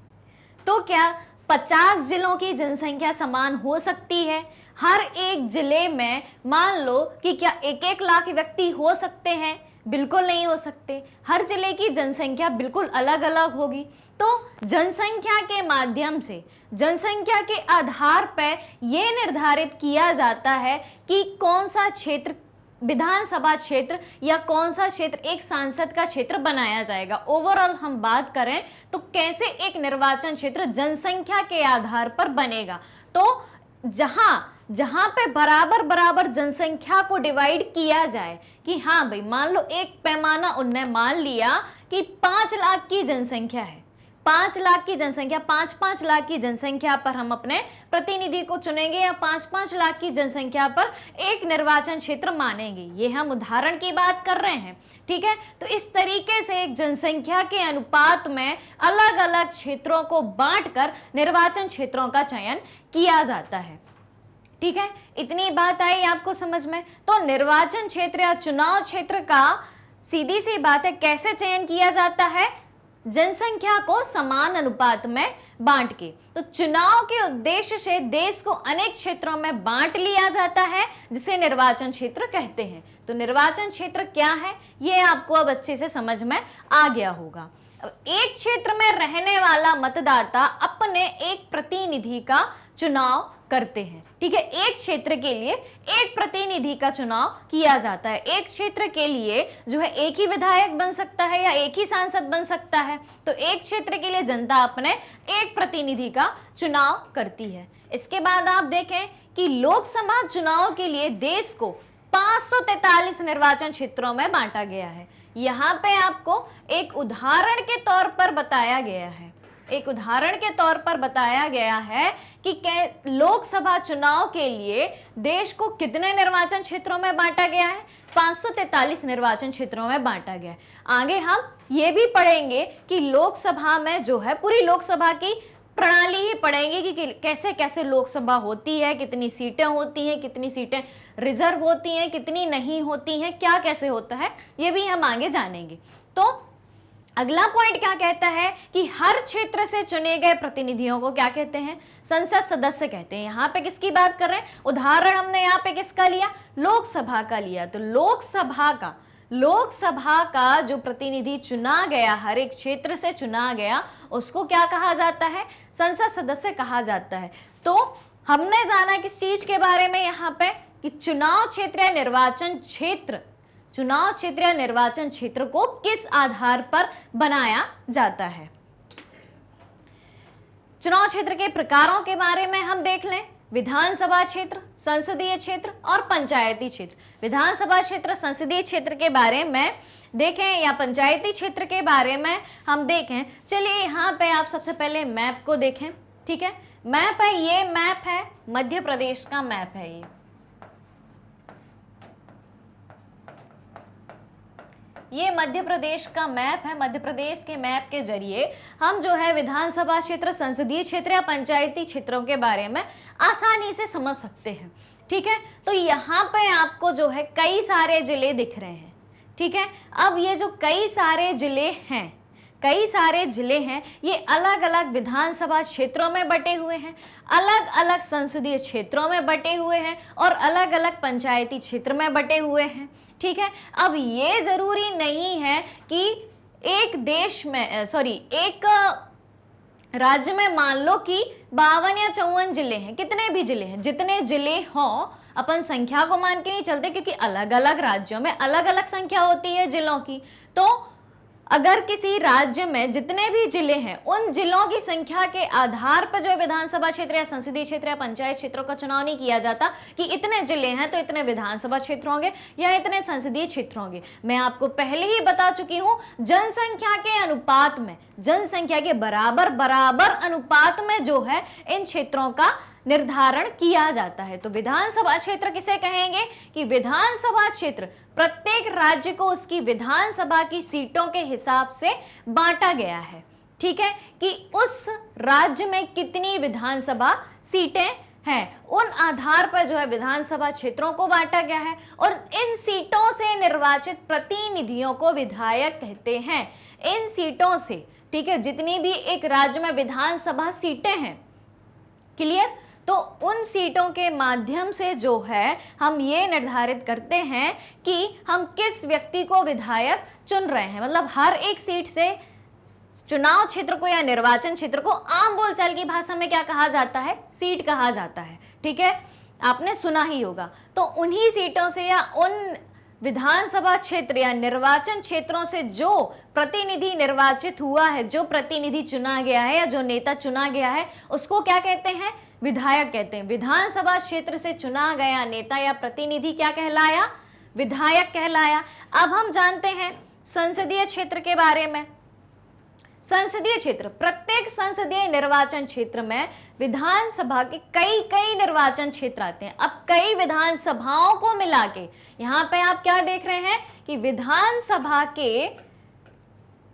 तो क्या 50 जिलों की जनसंख्या समान हो सकती है? हर एक जिले में मान लो कि क्या 1-1 लाख व्यक्ति हो सकते हैं? बिल्कुल नहीं हो सकते। हर जिले की जनसंख्या बिल्कुल अलग अलग होगी। तो जनसंख्या के माध्यम से, जनसंख्या के आधार पर यह निर्धारित किया जाता है कि कौन सा क्षेत्र विधानसभा क्षेत्र या कौन सा क्षेत्र एक सांसद का क्षेत्र बनाया जाएगा। ओवरऑल हम बात करें तो कैसे एक निर्वाचन क्षेत्र जनसंख्या के आधार पर बनेगा। तो जहां पे बराबर जनसंख्या को डिवाइड किया जाए कि हाँ भाई, मान लो एक पैमाना उनने मान लिया कि 5 लाख की जनसंख्या है, 5 लाख की जनसंख्या, 5-5 लाख की जनसंख्या पर हम अपने प्रतिनिधि को चुनेंगे या 5-5 लाख की जनसंख्या पर एक निर्वाचन क्षेत्र मानेंगे। ये हम उदाहरण की बात कर रहे हैं। ठीक है, तो इस तरीके से एक जनसंख्या के अनुपात में अलग अलग क्षेत्रों को बांटकर निर्वाचन क्षेत्रों का चयन किया जाता है। ठीक है, इतनी बात आई आपको समझ में। तो निर्वाचन क्षेत्र या चुनाव क्षेत्र का सीधी सी बात है, कैसे चयन किया जाता है? जनसंख्या को समान अनुपात में बांट के। तो चुनाव के उद्देश्य से देश को अनेक क्षेत्रों में बांट लिया जाता है, जिसे निर्वाचन क्षेत्र कहते हैं। तो निर्वाचन क्षेत्र क्या है, ये आपको अब अच्छे से समझ में आ गया होगा। अब एक क्षेत्र में रहने वाला मतदाता अपने एक प्रतिनिधि का चुनाव करते हैं। ठीक है, एक क्षेत्र के लिए एक प्रतिनिधि का चुनाव किया जाता है। एक क्षेत्र के लिए जो है एक ही विधायक बन सकता है या एक ही सांसद बन सकता है। तो एक क्षेत्र के लिए जनता अपने एक प्रतिनिधि का चुनाव करती है। इसके बाद आप देखें कि लोकसभा चुनाव के लिए देश को 543 निर्वाचन क्षेत्रों में बांटा गया है। यहाँ पे आपको एक उदाहरण के तौर पर बताया गया है, एक उदाहरण के तौर पर बताया गया है कि लोकसभा चुनाव के लिए देश को कितने निर्वाचन क्षेत्रों में बांटा गया है, 543 निर्वाचन क्षेत्रों में बांटा गया है। आगे हम ये भी पढ़ेंगे कि लोकसभा में जो है पूरी लोकसभा की प्रणाली ही पढ़ेंगे कि कैसे कैसे लोकसभा होती है, कितनी सीटें होती हैं, कितनी सीटें रिजर्व होती हैं, कितनी नहीं होती हैं, क्या कैसे होता है, ये भी हम आगे जानेंगे। तो अगला पॉइंट क्या कहता है कि हर क्षेत्र से चुने गए प्रतिनिधियों को क्या कहते हैं, संसद सदस्य कहते हैं। यहाँ पे किसकी बात कर रहे हैं, उदाहरण हमने यहाँ पे किसका लिया, लोकसभा का लिया। तो लोकसभा का जो प्रतिनिधि चुना गया, हर एक क्षेत्र से चुना गया, उसको क्या कहा जाता है, संसद सदस्य कहा जाता है। तो हमने जाना किस चीज के बारे में यहाँ पे कि चुनाव क्षेत्र या निर्वाचन क्षेत्र को किस आधार पर बनाया जाता है। चुनाव क्षेत्र के प्रकारों के बारे में हम देख लें, विधानसभा क्षेत्र, संसदीय क्षेत्र और पंचायती क्षेत्र। विधानसभा क्षेत्र, संसदीय क्षेत्र के बारे में देखें या पंचायती क्षेत्र के बारे में हम देखें। चलिए यहाँ पे आप सबसे पहले मैप को देखें, ठीक है। मैप है, ये मैप है मध्य प्रदेश का मैप है, ये मध्य प्रदेश का मैप है। मध्य प्रदेश के मैप के जरिए हम जो है विधानसभा क्षेत्र, संसदीय क्षेत्र या पंचायती क्षेत्रों के बारे में आसानी से समझ सकते हैं, ठीक है। तो यहाँ पे आपको जो है कई सारे जिले दिख रहे हैं, ठीक है। अब ये जो कई सारे जिले हैं ये अलग अलग विधानसभा क्षेत्रों में बटे हुए हैं, अलग अलग संसदीय क्षेत्रों में बटे हुए हैं और अलग अलग पंचायती क्षेत्र में बटे हुए हैं, ठीक है। अब ये जरूरी नहीं है कि एक राज्य में मान लो कि 52 या 54 जिले हैं, कितने भी जिले हैं, जितने जिले हों, अपन संख्या को मान के नहीं चलते क्योंकि अलग अलग राज्यों में अलग अलग संख्या होती है जिलों की। तो अगर किसी राज्य में जितने भी जिले हैं उन जिलों की संख्या के आधार पर जो विधानसभा क्षेत्र या संसदीय क्षेत्र या पंचायत क्षेत्रों का चुनाव नहीं किया जाता कि इतने जिले हैं तो इतने विधानसभा क्षेत्र होंगे या इतने संसदीय क्षेत्र होंगे। मैं आपको पहले ही बता चुकी हूं, जनसंख्या के अनुपात में, जनसंख्या के बराबर अनुपात में जो है इन क्षेत्रों का निर्धारण किया जाता है। तो विधानसभा क्षेत्र किसे कहेंगे कि विधानसभा क्षेत्र प्रत्येक राज्य को उसकी विधानसभा की सीटों के हिसाब से बांटा गया है, ठीक है, कि उस राज्य में कितनी विधानसभा सीटें हैं, उन आधार पर जो है विधानसभा क्षेत्रों को बांटा गया है। और इन सीटों से निर्वाचित प्रतिनिधियों को विधायक कहते हैं। इन सीटों से, ठीक है, जितनी भी एक राज्य में विधानसभा सीटें हैं, क्लियर, तो उन सीटों के माध्यम से जो है हम ये निर्धारित करते हैं कि हम किस व्यक्ति को विधायक चुन रहे हैं। मतलब हर एक सीट से चुनाव क्षेत्र को या निर्वाचन क्षेत्र को आम बोलचाल की भाषा में क्या कहा जाता है, सीट कहा जाता है, ठीक है, आपने सुना ही होगा। तो उन्हीं सीटों से या उन विधानसभा क्षेत्र या निर्वाचन क्षेत्रों से जो प्रतिनिधि निर्वाचित हुआ है, जो प्रतिनिधि चुना गया है या जो नेता चुना गया है, उसको क्या कहते हैं, विधायक कहते हैं। विधानसभा क्षेत्र से चुना गया नेता या प्रतिनिधि क्या कहलाया, विधायक कहलाया। अब हम जानते हैं संसदीय क्षेत्र के बारे में। संसदीय क्षेत्र, प्रत्येक संसदीय निर्वाचन क्षेत्र में विधानसभा के कई निर्वाचन क्षेत्र आते हैं। अब कई विधानसभाओं को मिला के यहाँ पे आप क्या देख रहे हैं कि विधानसभा के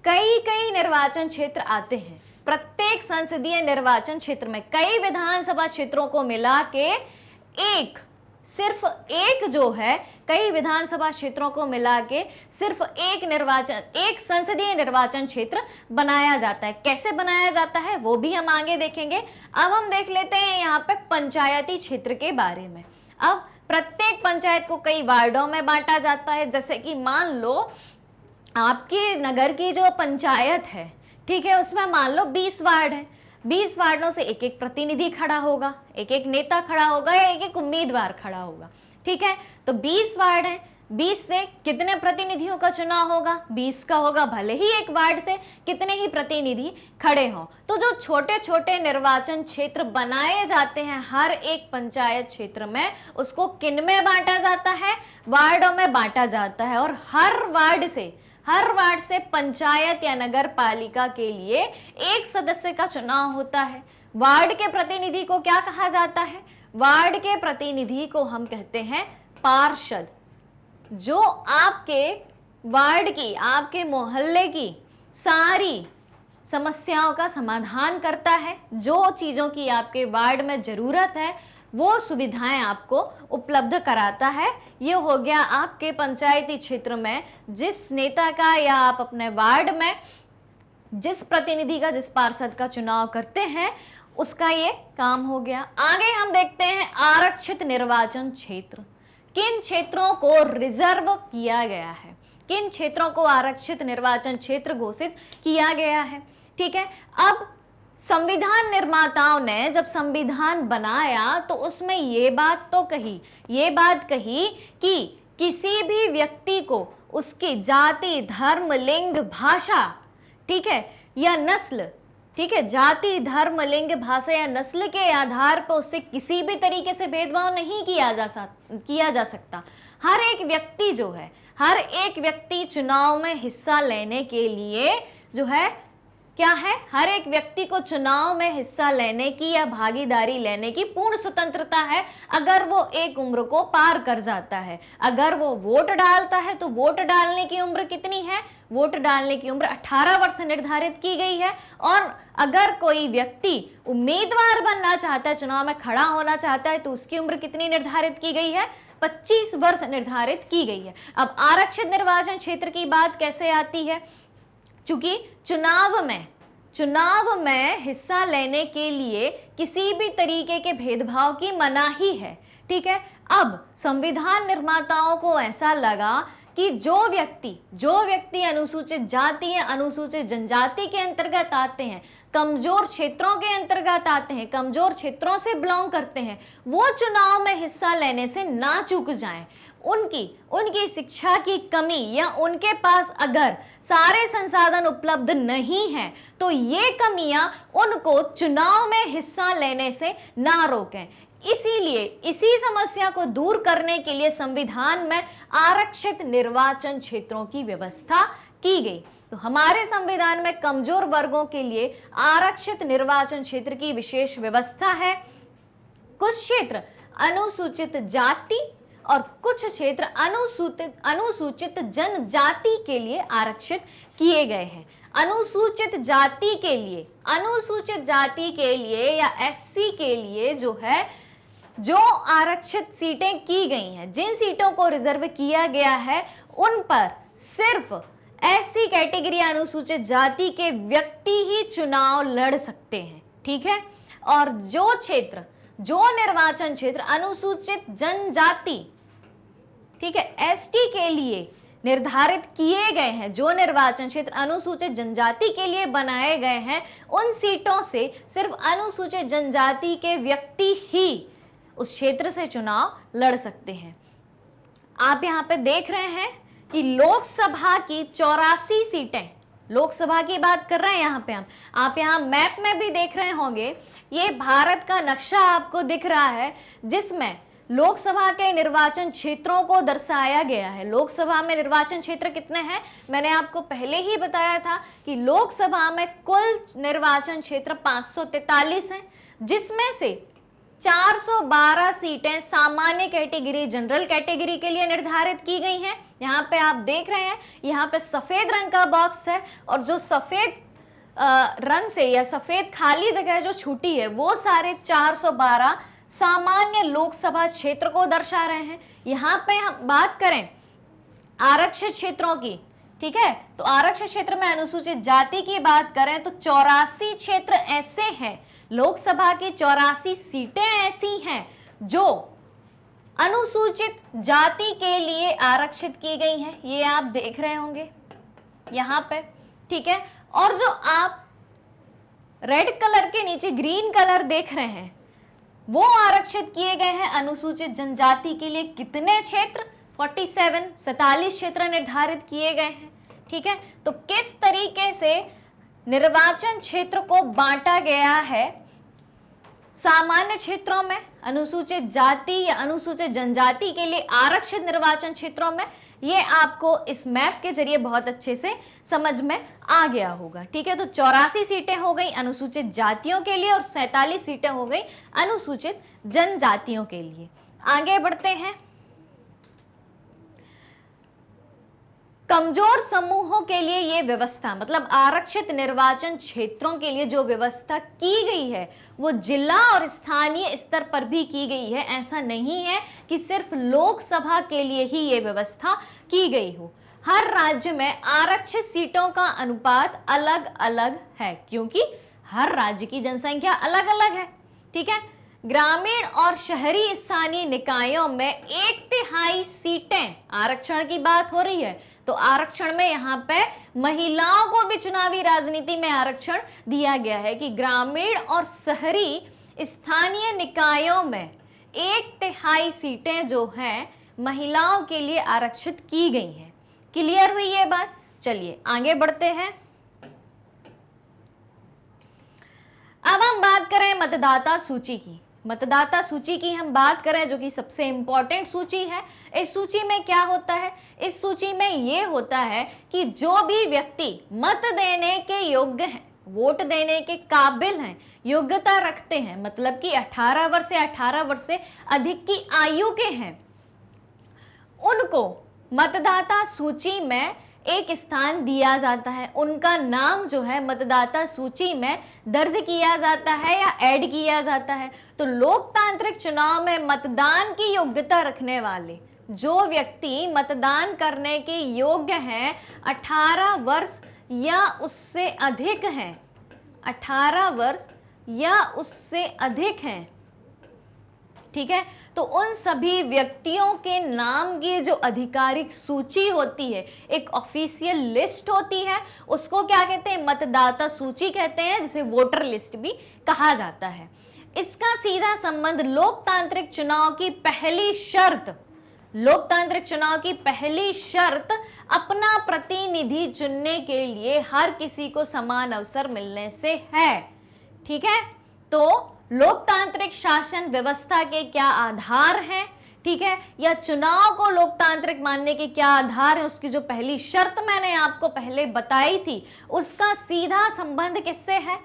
कई निर्वाचन क्षेत्र आते हैं। प्रत्येक संसदीय निर्वाचन क्षेत्र में कई विधानसभा क्षेत्रों को मिला के सिर्फ एक जो है, कई विधानसभा क्षेत्रों को मिला के सिर्फ एक संसदीय निर्वाचन क्षेत्र बनाया जाता है। कैसे बनाया जाता है वो भी हम आगे देखेंगे। अब हम देख लेते हैं यहाँ पे पंचायती क्षेत्र के बारे में। अब प्रत्येक पंचायत को कई वार्डों में बांटा जाता है। जैसे कि मान लो आपके नगर की जो पंचायत है, ठीक है, उसमें मान लो 20 वार्ड है, 20 वार्डों से एक एक प्रतिनिधि खड़ा होगा, एक एक नेता खड़ा होगा या एक एक उम्मीदवार खड़ा होगा, ठीक है। तो 20 वार्ड है, 20 से कितने प्रतिनिधियों का चुनाव होगा, 20 का होगा, भले ही एक वार्ड से कितने ही प्रतिनिधि खड़े हों। तो जो छोटे छोटे निर्वाचन क्षेत्र बनाए जाते हैं हर एक पंचायत क्षेत्र में, उसको किन में बांटा जाता है, वार्डों में बांटा जाता है। और हर वार्ड से हर वार्ड से पंचायत या नगर पालिका के लिए एक सदस्य का चुनाव होता है। वार्ड के प्रतिनिधि को क्या कहा जाता है? वार्ड के प्रतिनिधि को हम कहते हैं पार्षद, जो आपके वार्ड की, आपके मोहल्ले की सारी समस्याओं का समाधान करता है। जो चीजों की आपके वार्ड में जरूरत है वो सुविधाएं आपको उपलब्ध कराता है। ये हो गया आपके पंचायती क्षेत्र में जिस नेता का या आप अपने वार्ड में जिस प्रतिनिधि का, जिस पार्षद का चुनाव करते हैं उसका ये काम हो गया। आगे हम देखते हैं आरक्षित निर्वाचन क्षेत्र। किन क्षेत्रों को रिजर्व किया गया है, किन क्षेत्रों को आरक्षित निर्वाचन क्षेत्र घोषित किया गया है। ठीक है, अब संविधान निर्माताओं ने जब संविधान बनाया तो उसमें ये बात कही कि किसी भी व्यक्ति को उसकी जाति, धर्म, लिंग, भाषा, ठीक है, या नस्ल, ठीक है, जाति, धर्म, लिंग, भाषा या नस्ल के आधार पर उससे किसी भी तरीके से भेदभाव नहीं किया जा सकता। हर एक व्यक्ति जो है, हर एक व्यक्ति चुनाव में हिस्सा लेने के लिए जो है क्या है, हर एक व्यक्ति को चुनाव में हिस्सा लेने की या भागीदारी लेने की पूर्ण स्वतंत्रता है। अगर वो एक उम्र को पार कर जाता है, अगर वो वोट डालता है तो वोट डालने की उम्र कितनी है? वोट डालने की उम्र 18 वर्ष निर्धारित की गई है। और अगर कोई व्यक्ति उम्मीदवार बनना चाहता है, चुनाव में खड़ा होना चाहता है, तो उसकी उम्र कितनी निर्धारित की गई है? 25 वर्ष निर्धारित की गई है। अब आरक्षित निर्वाचन क्षेत्र की बात कैसे आती है? चूंकि चुनाव में हिस्सा लेने के लिए किसी भी तरीके के भेदभाव की मनाही है। ठीक है, अब संविधान निर्माताओं को ऐसा लगा कि जो व्यक्ति अनुसूचित जाति या अनुसूचित जनजाति के अंतर्गत आते हैं, कमजोर क्षेत्रों के अंतर्गत आते हैं, कमजोर क्षेत्रों से बिलोंग करते हैं, वो चुनाव में हिस्सा लेने से ना चूक जाएं। उनकी शिक्षा की कमी या उनके पास अगर सारे संसाधन उपलब्ध नहीं है तो ये कमियां उनको चुनाव में हिस्सा लेने से ना रोकें। इसीलिए इसी समस्या को दूर करने के लिए संविधान में आरक्षित निर्वाचन क्षेत्रों की व्यवस्था की गई। तो हमारे संविधान में कमजोर वर्गों के लिए आरक्षित निर्वाचन क्षेत्र की विशेष व्यवस्था है। कुछ क्षेत्र अनुसूचित जाति और कुछ क्षेत्र अनुसूचित जनजाति के लिए आरक्षित किए गए हैं। अनुसूचित जाति के लिए या एससी के लिए जो आरक्षित सीटें की गई हैं, जिन सीटों को रिजर्व किया गया है, उन पर सिर्फ एससी कैटेगरी अनुसूचित जाति के व्यक्ति ही चुनाव लड़ सकते हैं। ठीक है, और जो निर्वाचन क्षेत्र अनुसूचित जनजाति, ठीक है, एसटी के लिए निर्धारित किए गए हैं, जो निर्वाचन क्षेत्र अनुसूचित जनजाति के लिए बनाए गए हैं, उन सीटों से सिर्फ अनुसूचित जनजाति के व्यक्ति ही उस क्षेत्र से चुनाव लड़ सकते हैं। आप यहाँ पे देख रहे हैं कि लोकसभा की 84 सीटें, लोकसभा की बात कर रहे हैं यहाँ पे हम, आप यहाँ मैप में भी देख रहे होंगे, ये भारत का नक्शा आपको दिख रहा है जिसमें लोकसभा के निर्वाचन क्षेत्रों को दर्शाया गया है। लोकसभा में निर्वाचन क्षेत्र कितने हैं? मैंने आपको पहले ही बताया था कि लोकसभा में कुल निर्वाचन क्षेत्र 543 हैं, जिसमें से 412 सीटें सामान्य कैटेगरी, जनरल कैटेगरी के लिए निर्धारित की गई हैं। यहाँ पे आप देख रहे हैं, यहाँ पे सफेद रंग का बॉक्स है और जो सफेद रंग से या सफेद खाली जगह जो छूटी है वो सारे 412 सामान्य लोकसभा क्षेत्र को दर्शा रहे हैं। यहाँ पे हम बात करें आरक्षित क्षेत्रों की, ठीक है, तो आरक्षित क्षेत्र में अनुसूचित जाति की बात करें तो 84 क्षेत्र ऐसे हैं, लोकसभा की 84 सीटें ऐसी हैं जो अनुसूचित जाति के लिए आरक्षित की गई हैं। ये आप देख रहे होंगे यहाँ पे, ठीक है, और जो आप रेड कलर के नीचे ग्रीन कलर देख रहे हैं वो आरक्षित किए गए हैं अनुसूचित जनजाति के लिए। कितने क्षेत्र? 47 क्षेत्र निर्धारित किए गए हैं। ठीक है, तो किस तरीके से निर्वाचन क्षेत्र को बांटा गया है? सामान्य क्षेत्रों में अनुसूचित जाति या अनुसूचित जनजाति के लिए आरक्षित निर्वाचन क्षेत्रों में ये आपको इस मैप के जरिए बहुत अच्छे से समझ में आ गया होगा। ठीक है, तो 84 सीटें हो गई अनुसूचित जातियों के लिए और 47 सीटें हो गई अनुसूचित जनजातियों के लिए। आगे बढ़ते हैं। कमजोर समूहों के लिए ये व्यवस्था, मतलब आरक्षित निर्वाचन क्षेत्रों के लिए जो व्यवस्था की गई है वो जिला और स्थानीय स्तर पर भी की गई है। ऐसा नहीं है कि सिर्फ लोकसभा के लिए ही ये व्यवस्था की गई हो। हर राज्य में आरक्षित सीटों का अनुपात अलग अलग है, क्योंकि हर राज्य की जनसंख्या अलग अलग है। ठीक है, ग्रामीण और शहरी स्थानीय निकायों में 1/3 सीटें, आरक्षण की बात हो रही है, तो आरक्षण में यहाँ पे महिलाओं को भी चुनावी राजनीति में आरक्षण दिया गया है कि ग्रामीण और शहरी स्थानीय निकायों में 1/3 सीटें जो हैं महिलाओं के लिए आरक्षित की गई हैं। क्लियर हुई ये बात? चलिए आगे बढ़ते हैं। अब हम बात करें मतदाता सूची की। मतदाता सूची की हम बात करें, जो कि सबसे इंपॉर्टेंट सूची है। इस सूची में क्या होता है? इस सूची में ये होता है कि जो भी व्यक्ति मत देने के योग्य हैं, वोट देने के काबिल हैं, योग्यता रखते हैं, मतलब कि 18 वर्ष से 18 वर्ष से अधिक की आयु के हैं, उनको मतदाता सूची में एक स्थान दिया जाता है। उनका नाम जो है मतदाता सूची में दर्ज किया जाता है या ऐड किया जाता है। तो लोकतांत्रिक चुनाव में मतदान की योग्यता रखने वाले जो व्यक्ति मतदान करने के योग्य हैं, 18 वर्ष या उससे अधिक हैं, 18 वर्ष या उससे अधिक हैं, ठीक है, तो उन सभी व्यक्तियों के नाम की जो आधिकारिक सूची होती है, एक ऑफिशियल लिस्ट होती है, उसको क्या कहते हैं? मतदाता सूची कहते हैं, जिसे वोटर लिस्ट भी कहा जाता है। इसका सीधा संबंध लोकतांत्रिक चुनाव की पहली शर्त, लोकतांत्रिक चुनाव की पहली शर्त अपना प्रतिनिधि चुनने के लिए हर किसी को समान अवसर मिलने से है। ठीक है, तो लोकतांत्रिक शासन व्यवस्था के क्या आधार हैं, ठीक है, या चुनाव को लोकतांत्रिक मानने के क्या आधार है, उसकी जो पहली शर्त मैंने आपको पहले बताई थी, उसका सीधा संबंध किससे है?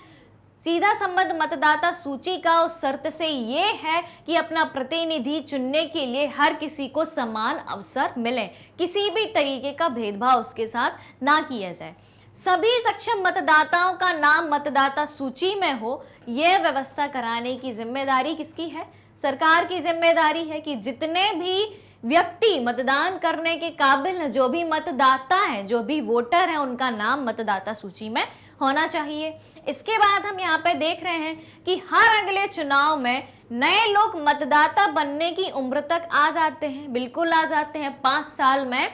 सीधा संबंध मतदाता सूची का उस शर्त से ये है कि अपना प्रतिनिधि चुनने के लिए हर किसी को समान अवसर मिले, किसी भी तरीके का भेदभाव उसके साथ ना किया जाए, सभी सक्षम मतदाताओं का नाम मतदाता सूची में हो। यह व्यवस्था कराने की जिम्मेदारी किसकी है? सरकार की जिम्मेदारी है कि जितने भी व्यक्ति मतदान करने के काबिल हैं, जो भी मतदाता हैं, जो भी वोटर हैं, उनका नाम मतदाता सूची में होना चाहिए। इसके बाद हम यहाँ पे देख रहे हैं कि हर अगले चुनाव में नए लोग मतदाता बनने की उम्र तक आ जाते हैं, बिल्कुल आ जाते हैं। 5 साल में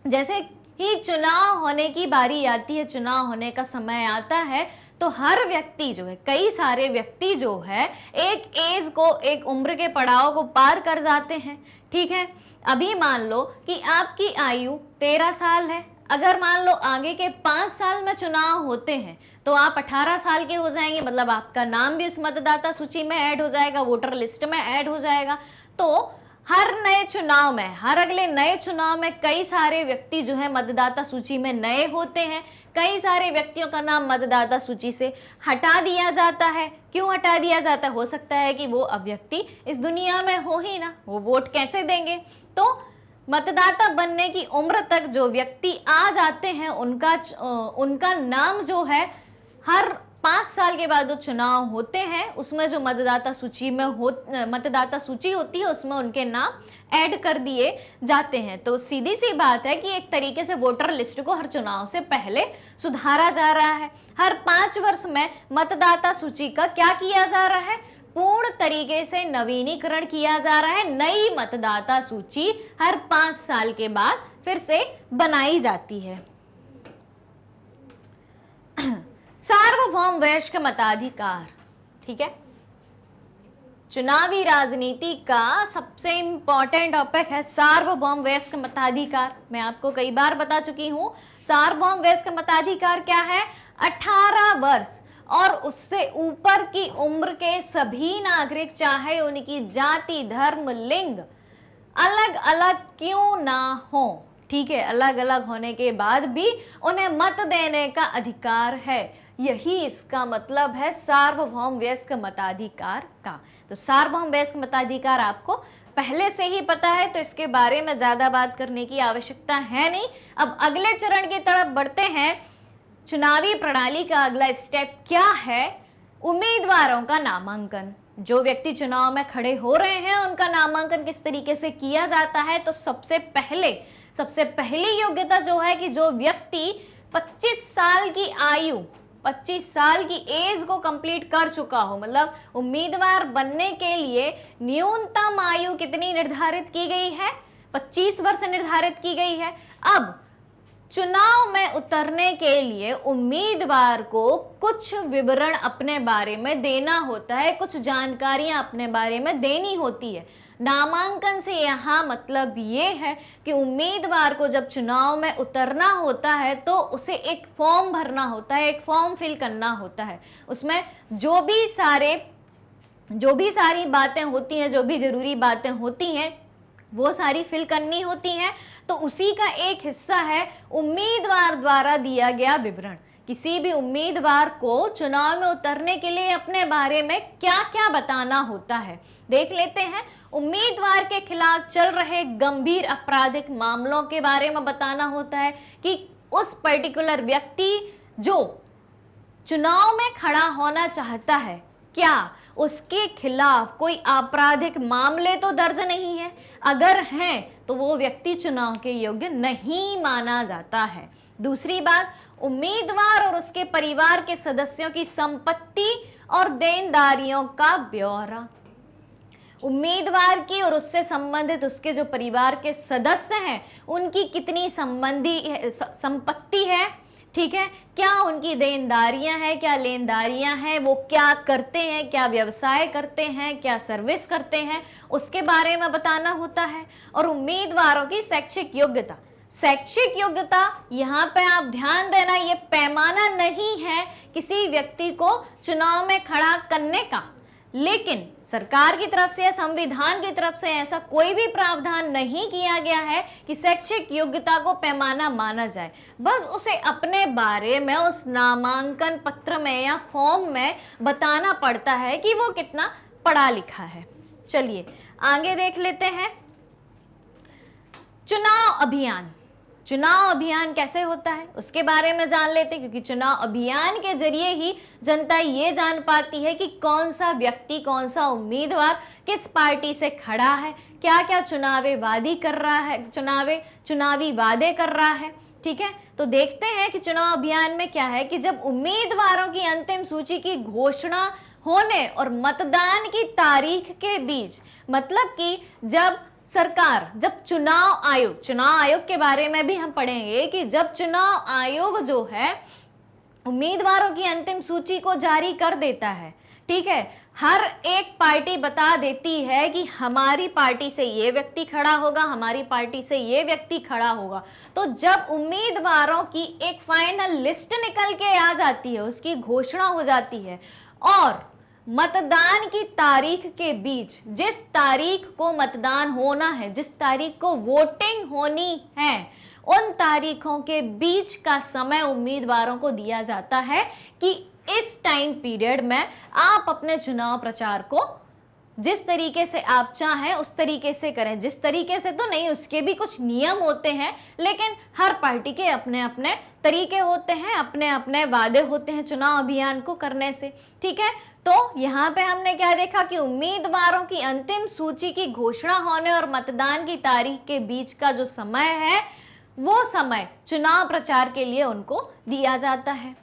जैसे ही चुनाव होने की बारी आती है, चुनाव होने का समय आता है, तो हर व्यक्ति जो है, कई सारे व्यक्ति जो है एक एज को, एक उम्र के पड़ाव को पार कर जाते हैं। ठीक है, अभी मान लो कि आपकी आयु 13 साल है, अगर मान लो आगे के 5 साल में चुनाव होते हैं तो आप 18 साल के हो जाएंगे, मतलब आपका नाम भी उस मतदाता सूची में ऐड हो जाएगा, वोटर लिस्ट में ऐड हो जाएगा। तो हर नए चुनाव में, हर अगले नए चुनाव में कई सारे व्यक्ति जो है मतदाता सूची में नए होते हैं, कई सारे व्यक्तियों का नाम मतदाता सूची से हटा दिया जाता है। क्यों हटा दिया जाता है? हो सकता है कि वो अब व्यक्ति इस दुनिया में हो ही ना, वो वोट कैसे देंगे? तो मतदाता बनने की उम्र तक जो व्यक्ति आ जाते हैं, उनका नाम जो है हर 5 साल के बाद जो चुनाव होते हैं उसमें जो मतदाता सूची में मतदाता सूची होती है उसमें उनके नाम ऐड कर दिए जाते हैं। तो सीधी सी बात है कि एक तरीके से वोटर लिस्ट को हर चुनाव से पहले सुधारा जा रहा है। हर 5 वर्ष में मतदाता सूची का क्या किया जा रहा है? पूर्ण तरीके से नवीनीकरण किया जा रहा है। नई मतदाता सूची हर 5 साल के बाद फिर से बनाई जाती है। सार्वभौम वयस्क मताधिकार, ठीक है, चुनावी राजनीति का सबसे इंपॉर्टेंट टॉपिक है सार्वभौम वयस्क मताधिकार। मैं आपको कई बार बता चुकी हूं, सार्वभौम वयस्क मताधिकार क्या है? 18 वर्ष और उससे ऊपर की उम्र के सभी नागरिक, चाहे उनकी जाति, धर्म, लिंग अलग अलग क्यों ना हो, ठीक है, अलग अलग होने के बाद भी उन्हें मत देने का अधिकार है। यही इसका मतलब है सार्वभौम वयस्क मताधिकार का। तो सार्वभौम वयस्क मताधिकार आपको पहले से ही पता है, तो इसके बारे में ज्यादा बात करने की आवश्यकता है नहीं। अब अगले चरण की तरफ बढ़ते हैं। चुनावी प्रणाली का अगला स्टेप क्या है? उम्मीदवारों का नामांकन। जो व्यक्ति चुनाव में खड़े हो रहे हैं उनका नामांकन किस तरीके से किया जाता है? तो सबसे पहली योग्यता जो है कि जो व्यक्ति 25 साल की आयु, 25 साल की एज को कंप्लीट कर चुका हो, मतलब उम्मीदवार बनने के लिए न्यूनतम आयु कितनी निर्धारित की गई है? 25 वर्ष निर्धारित की गई है। अब चुनाव में उतरने के लिए उम्मीदवार को कुछ विवरण अपने बारे में देना होता है, कुछ जानकारियां अपने बारे में देनी होती है। नामांकन से यहाँ मतलब ये है कि उम्मीदवार को जब चुनाव में उतरना होता है तो उसे एक फॉर्म भरना होता है, एक फॉर्म फिल करना होता है। उसमें जो भी सारी बातें होती हैं, जो भी जरूरी बातें होती हैं, वो सारी फिल करनी होती हैं। तो उसी का एक हिस्सा है उम्मीदवार द्वारा दिया गया विवरण। किसी भी उम्मीदवार को चुनाव में उतरने के लिए अपने बारे में क्या क्या बताना होता है, देख लेते हैं। उम्मीदवार के खिलाफ चल रहे गंभीर आपराधिक मामलों के बारे में बताना होता है कि उस पर्टिकुलर व्यक्ति जो चुनाव में खड़ा होना चाहता है, क्या उसके खिलाफ कोई आपराधिक मामले तो दर्ज नहीं है? अगर हैं तो वो व्यक्ति चुनाव के योग्य नहीं माना जाता है। दूसरी बात, उम्मीदवार और उसके परिवार के सदस्यों की संपत्ति और देनदारियों का ब्यौरा। उम्मीदवार की और उससे संबंधित उसके जो परिवार के सदस्य हैं उनकी कितनी संपत्ति है, ठीक है, क्या उनकी देनदारियां हैं, क्या लेनदारियां हैं, वो क्या करते हैं, क्या व्यवसाय करते हैं, क्या सर्विस करते हैं, उसके बारे में बताना होता है। और उम्मीदवारों की शैक्षिक योग्यता यहाँ पे आप ध्यान देना, ये पैमाना नहीं है किसी व्यक्ति को चुनाव में खड़ा करने का, लेकिन सरकार की तरफ से या संविधान की तरफ से ऐसा कोई भी प्रावधान नहीं किया गया है कि शैक्षिक योग्यता को पैमाना माना जाए। बस उसे अपने बारे में उस नामांकन पत्र में या फॉर्म में बताना पड़ता है कि वो कितना पढ़ा लिखा है। चलिए आगे देख लेते हैं। चुनाव अभियान कैसे होता है उसके बारे में जान लेते हैं, क्योंकि चुनाव अभियान के जरिए ही जनता ये जान पाती है कि कौन सा व्यक्ति, कौन सा उम्मीदवार किस पार्टी से खड़ा है, क्या क्या चुनावी वादे कर रहा है। ठीक है, तो देखते हैं कि चुनाव अभियान में क्या है कि जब उम्मीदवारों की अंतिम सूची की घोषणा होने और मतदान की तारीख के बीच, मतलब कि जब चुनाव आयोग के बारे में भी हम पढ़ेंगे कि जब चुनाव आयोग जो है उम्मीदवारों की अंतिम सूची को जारी कर देता है, ठीक है, हर एक पार्टी बता देती है कि हमारी पार्टी से ये व्यक्ति खड़ा होगा, हमारी पार्टी से ये व्यक्ति खड़ा होगा। तो जब उम्मीदवारों की एक फाइनल लिस्ट निकल के आ जाती है, उसकी घोषणा हो जाती है और मतदान की तारीख के बीच, जिस तारीख को मतदान होना है, जिस तारीख को वोटिंग होनी है, उन तारीखों के बीच का समय उम्मीदवारों को दिया जाता है कि इस टाइम पीरियड में आप अपने चुनाव प्रचार को जिस तरीके से आप चाहें उस तरीके से करें। जिस तरीके से तो नहीं, उसके भी कुछ नियम होते हैं, लेकिन हर पार्टी के अपने अपने तरीके होते हैं, अपने अपने वादे होते हैं चुनाव अभियान को करने से। ठीक है, तो यहाँ पे हमने क्या देखा कि उम्मीदवारों की अंतिम सूची की घोषणा होने और मतदान की तारीख के बीच का जो समय है, वो समय चुनाव प्रचार के लिए उनको दिया जाता है।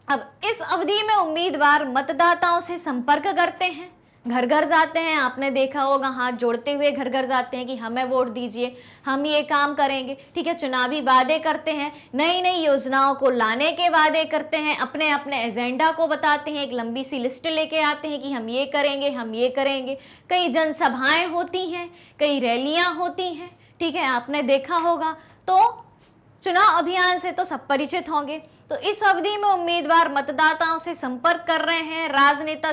अब इस अवधि में उम्मीदवार मतदाताओं से संपर्क करते हैं, घर घर जाते हैं। आपने देखा होगा, हाथ जोड़ते हुए घर घर जाते हैं कि हमें वोट दीजिए, हम ये काम करेंगे। ठीक है, चुनावी वादे करते हैं, नई नई योजनाओं को लाने के वादे करते हैं, अपने अपने एजेंडा को बताते हैं, एक लंबी सी लिस्ट लेके आते हैं कि हम ये करेंगे, हम ये करेंगे। कई जनसभाएं होती हैं, कई रैलियां होती हैं। ठीक है, आपने देखा होगा। तो चुनाव अभियान से तो सब परिचित होंगे। तो इस अवधि में उम्मीदवार मतदाताओं से संपर्क कर रहे हैं, राजनेता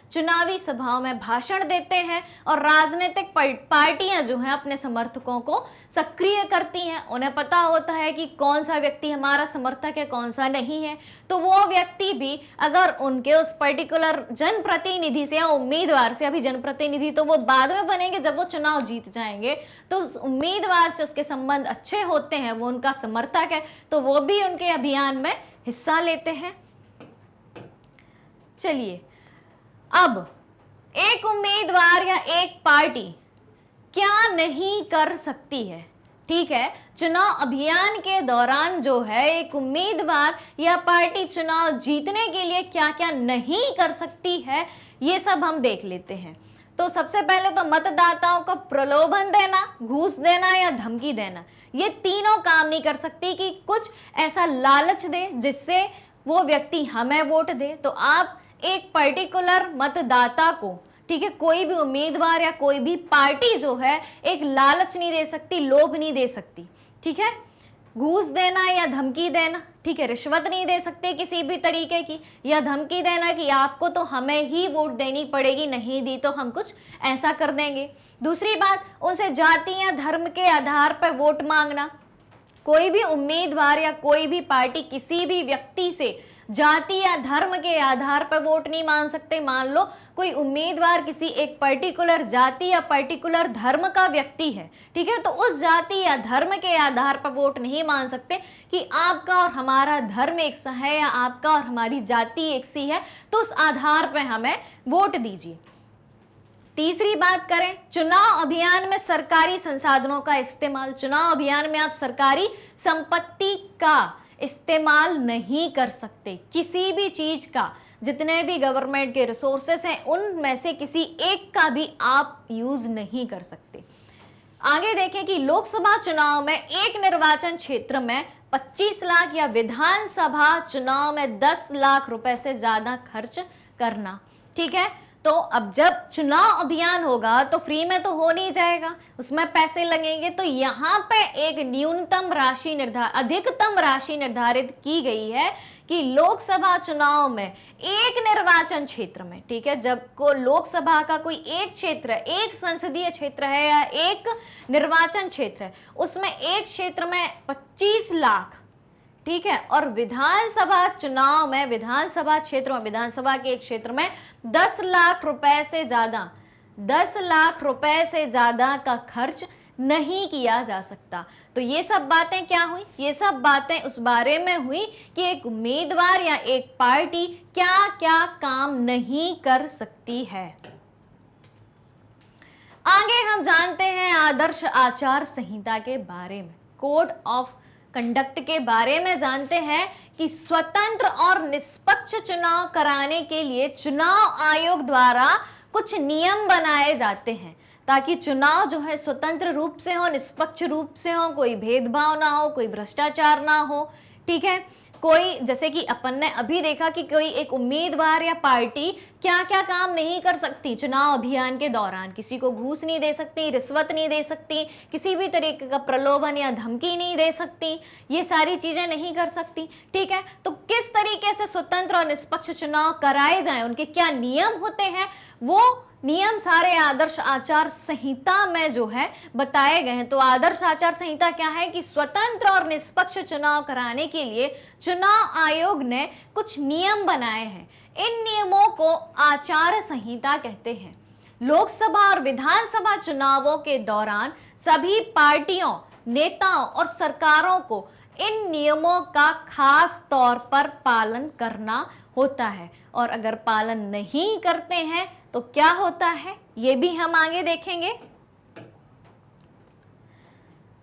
चुनावी सभाओं में भाषण देते हैं और राजनीतिक पार्टियां जो हैं अपने समर्थकों को सक्रिय करती हैं। उन्हें पता होता है कि कौन सा व्यक्ति हमारा समर्थक है, कौन सा नहीं है। तो वो व्यक्ति भी अगर उनके उस पर्टिकुलर जनप्रतिनिधि से या उम्मीदवार से, अभी जनप्रतिनिधि तो वो बाद में बनेंगे जब वो चुनाव जीत जाएंगे, तो उस उम्मीदवार से उसके संबंध अच्छे होते हैं, वो उनका समर्थक है, तो वो भी उनके अभियान में हिस्सा लेते हैं। चलिए, अब एक उम्मीदवार या एक पार्टी क्या नहीं कर सकती है, ठीक है। चुनाव अभियान के दौरान जो है एक उम्मीदवार या पार्टी चुनाव जीतने के लिए क्या क्या नहीं कर सकती है, ये सब हम देख लेते हैं। तो सबसे पहले तो मतदाताओं को प्रलोभन देना, घूस देना या धमकी देना, ये तीनों काम नहीं कर सकती कि कुछ ऐसा लालच दे जिससे वो व्यक्ति हमें वोट दे। तो आप एक पर्टिकुलर मतदाता को, ठीक है, कोई भी उम्मीदवार या कोई भी पार्टी जो है एक लालच नहीं दे सकती, लोभ नहीं दे सकती, ठीक है। घूस देना या धमकी देना, ठीक है, रिश्वत नहीं दे सकते किसी भी तरीके की, या धमकी देना कि आपको तो हमें ही वोट देनी पड़ेगी, नहीं दी तो हम कुछ ऐसा कर देंगे। दूसरी बात, उनसे जाति या धर्म के आधार पर वोट मांगना। कोई भी उम्मीदवार या कोई भी पार्टी किसी भी व्यक्ति से जाति या धर्म के आधार पर वोट नहीं मांग सकते। मान लो कोई उम्मीदवार किसी एक पर्टिकुलर जाति या पर्टिकुलर धर्म का व्यक्ति है, ठीक है, तो उस जाति या धर्म के आधार पर वोट नहीं मांग सकते कि आपका और हमारा धर्म एक सा है या आपका और हमारी जाति एक सी है, तो उस आधार पर हमें वोट दीजिए। तीसरी बात करें, चुनाव अभियान में सरकारी संसाधनों का इस्तेमाल। चुनाव अभियान में आप सरकारी संपत्ति का इस्तेमाल नहीं कर सकते, किसी भी चीज का, जितने भी गवर्नमेंट के रिसोर्सेस हैं उनमें से किसी एक का भी आप यूज नहीं कर सकते। आगे देखें कि लोकसभा चुनाव में एक निर्वाचन क्षेत्र में 25 लाख या विधानसभा चुनाव में 10 लाख रुपए से ज्यादा खर्च करना, ठीक है। तो अब जब चुनाव अभियान होगा तो फ्री में तो हो नहीं जाएगा, उसमें पैसे लगेंगे। तो यहाँ पे एक अधिकतम राशि निर्धारित की गई है कि लोकसभा चुनाव में एक निर्वाचन क्षेत्र में, ठीक है, जब को लोकसभा का कोई एक क्षेत्र, एक संसदीय क्षेत्र है या एक निर्वाचन क्षेत्र है, उसमें एक क्षेत्र में 25 लाख, ठीक है, और विधानसभा चुनाव में विधानसभा क्षेत्र में, विधानसभा के एक क्षेत्र में 10 लाख रुपए से ज्यादा, 10 लाख रुपए से ज्यादा का खर्च नहीं किया जा सकता। तो ये सब बातें क्या हुई? ये सब बातें उस बारे में हुई कि एक उम्मीदवार या एक पार्टी क्या क्या काम नहीं कर सकती है। आगे हम जानते हैं आदर्श आचार संहिता के बारे में, कोड ऑफ कंडक्ट के बारे में जानते हैं कि स्वतंत्र और निष्पक्ष चुनाव कराने के लिए चुनाव आयोग द्वारा कुछ नियम बनाए जाते हैं ताकि चुनाव जो है स्वतंत्र रूप से हो, निष्पक्ष रूप से हो, कोई भेदभाव ना हो, कोई भ्रष्टाचार ना हो, ठीक है। कोई, जैसे कि अपन ने अभी देखा कि कोई एक उम्मीदवार या पार्टी क्या क्या काम नहीं कर सकती चुनाव अभियान के दौरान, किसी को घूस नहीं दे सकती, रिश्वत नहीं दे सकती, किसी भी तरीके का प्रलोभन या धमकी नहीं दे सकती, ये सारी चीजें नहीं कर सकती, ठीक है। तो किस तरीके से स्वतंत्र और निष्पक्ष चुनाव कराए जाएं, उनके क्या नियम होते हैं, वो नियम सारे आदर्श आचार संहिता में जो है बताए गए हैं। तो आदर्श आचार संहिता क्या है कि स्वतंत्र और निष्पक्ष चुनाव कराने के लिए चुनाव आयोग ने कुछ नियम बनाए हैं। इन नियमों को आचार संहिता कहते हैं। लोकसभा और विधानसभा चुनावों के दौरान सभी पार्टियों, नेताओं और सरकारों को इन नियमों का खास तौर पर पालन करना होता है, और अगर पालन नहीं करते हैं तो क्या होता है, ये भी हम आगे देखेंगे।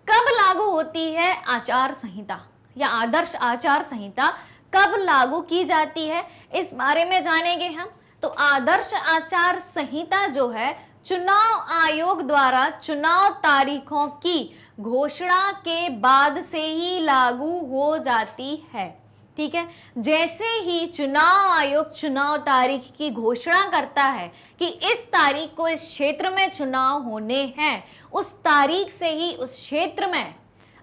कब लागू होती है आचार संहिता या आदर्श आचार संहिता, कब लागू की जाती है, इस बारे में जानेंगे हम। तो आदर्श आचार संहिता जो है चुनाव आयोग द्वारा चुनाव तारीखों की घोषणा के बाद से ही लागू हो जाती है, ठीक है। जैसे ही चुनाव आयोग चुनाव तारीख की घोषणा करता है कि इस तारीख को इस क्षेत्र में चुनाव होने हैं, उस तारीख से ही उस क्षेत्र में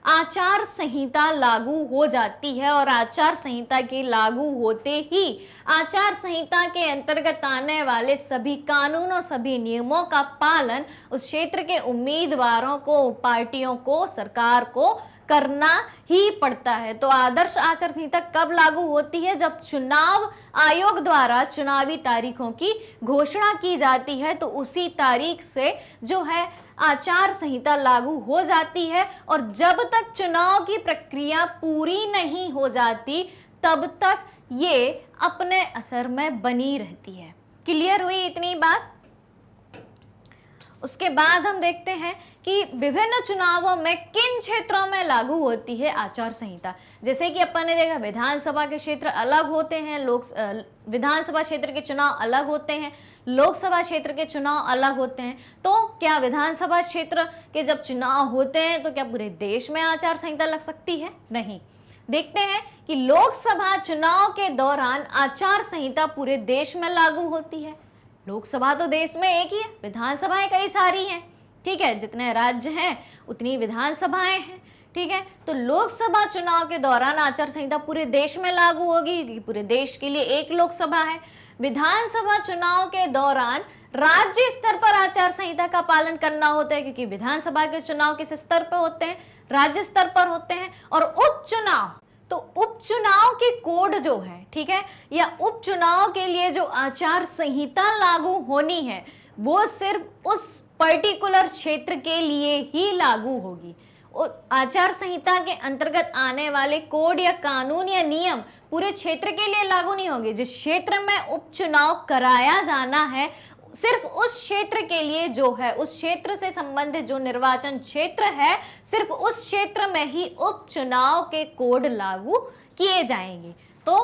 आचार संहिता लागू हो जाती है और आचार संहिता के लागू होते ही आचार संहिता के अंतर्गत आने वाले सभी कानूनों, सभी नियमों का पालन उस क्षेत्र के उम्मीदवारों को, पार्टियों को, सरकार को करना ही पड़ता है। तो आदर्श आचार संहिता कब लागू होती है? जब चुनाव आयोग द्वारा चुनावी तारीखों की घोषणा की जाती है, तो उसी तारीख से जो है आचार संहिता लागू हो जाती है और जब तक चुनाव की प्रक्रिया पूरी नहीं हो जाती तब तक ये अपने असर में बनी रहती है। क्लियर हुई इतनी बात? उसके बाद हम देखते हैं कि विभिन्न चुनावों में किन क्षेत्रों में लागू होती है आचार संहिता। जैसे कि अपन ने देखा विधानसभा के क्षेत्र अलग होते हैं, विधानसभा क्षेत्र के चुनाव अलग होते हैं, लोकसभा क्षेत्र के चुनाव अलग होते हैं। तो क्या विधानसभा क्षेत्र के जब चुनाव होते हैं तो क्या पूरे देश में आचार संहिता लग सकती है? नहीं। देखते हैं कि लोकसभा चुनाव के दौरान आचार संहिता पूरे देश में लागू होती है। लोकसभा तो देश में एक ही है, विधानसभाएं कई सारी हैं, ठीक है, जितने राज्य हैं उतनी विधानसभाएं हैं, ठीक है। तो लोकसभा चुनाव के दौरान आचार संहिता पूरे देश में लागू होगी क्योंकि पूरे देश के लिए एक लोकसभा है। विधानसभा चुनाव के दौरान राज्य स्तर पर आचार संहिता का पालन करना होता है क्योंकि विधानसभा के चुनाव किस स्तर पर होते हैं? राज्य स्तर पर होते हैं। और उपचुनाव, तो उपचुनाव के कोड जो है, ठीक है, या उपचुनाव के लिए जो आचार संहिता लागू होनी है वो सिर्फ उस पर्टिकुलर क्षेत्र के लिए ही लागू होगी। आचार संहिता के अंतर्गत आने वाले कोड या कानून या नियम पूरे क्षेत्र के लिए लागू नहीं होंगे। जिस क्षेत्र में उपचुनाव कराया जाना है सिर्फ उस क्षेत्र के लिए जो है, उस क्षेत्र से संबंधित जो निर्वाचन क्षेत्र है, सिर्फ उस क्षेत्र में ही उपचुनाव के कोड लागू किए जाएंगे। तो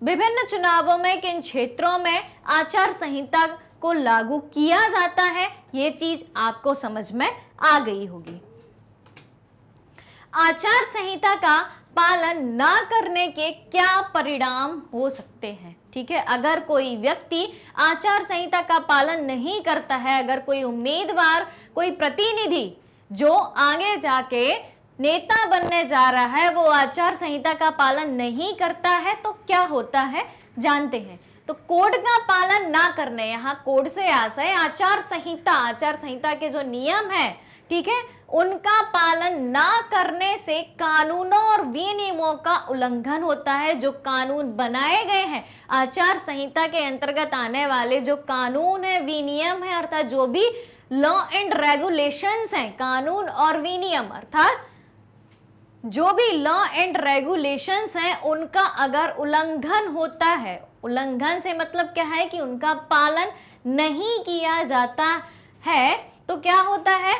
विभिन्न चुनावों में किन क्षेत्रों में आचार संहिता को लागू किया जाता है ये चीज आपको समझ में आ गई होगी। आचार संहिता का पालन ना करने के क्या परिणाम हो सकते हैं? ठीक है, अगर कोई व्यक्ति आचार संहिता का पालन नहीं करता है, अगर कोई उम्मीदवार, कोई प्रतिनिधि जो आगे जाके नेता बनने जा रहा है वो आचार संहिता का पालन नहीं करता है तो क्या होता है जानते हैं। तो कोड का पालन ना करने, यहाँ कोड से आशय आचार संहिता, आचार संहिता के जो नियम है, ठीक है, उनका पालन ना करने से कानूनों और विनियमों का उल्लंघन होता है। जो कानून बनाए गए हैं आचार संहिता के अंतर्गत आने वाले जो कानून है, विनियम है, अर्थात जो भी लॉ एंड रेगुलेशंस हैं, कानून और विनियम अर्थात जो भी लॉ एंड रेगुलेशंस हैं उनका अगर उल्लंघन होता है, उल्लंघन से मतलब क्या है कि उनका पालन नहीं किया जाता है, तो क्या होता है,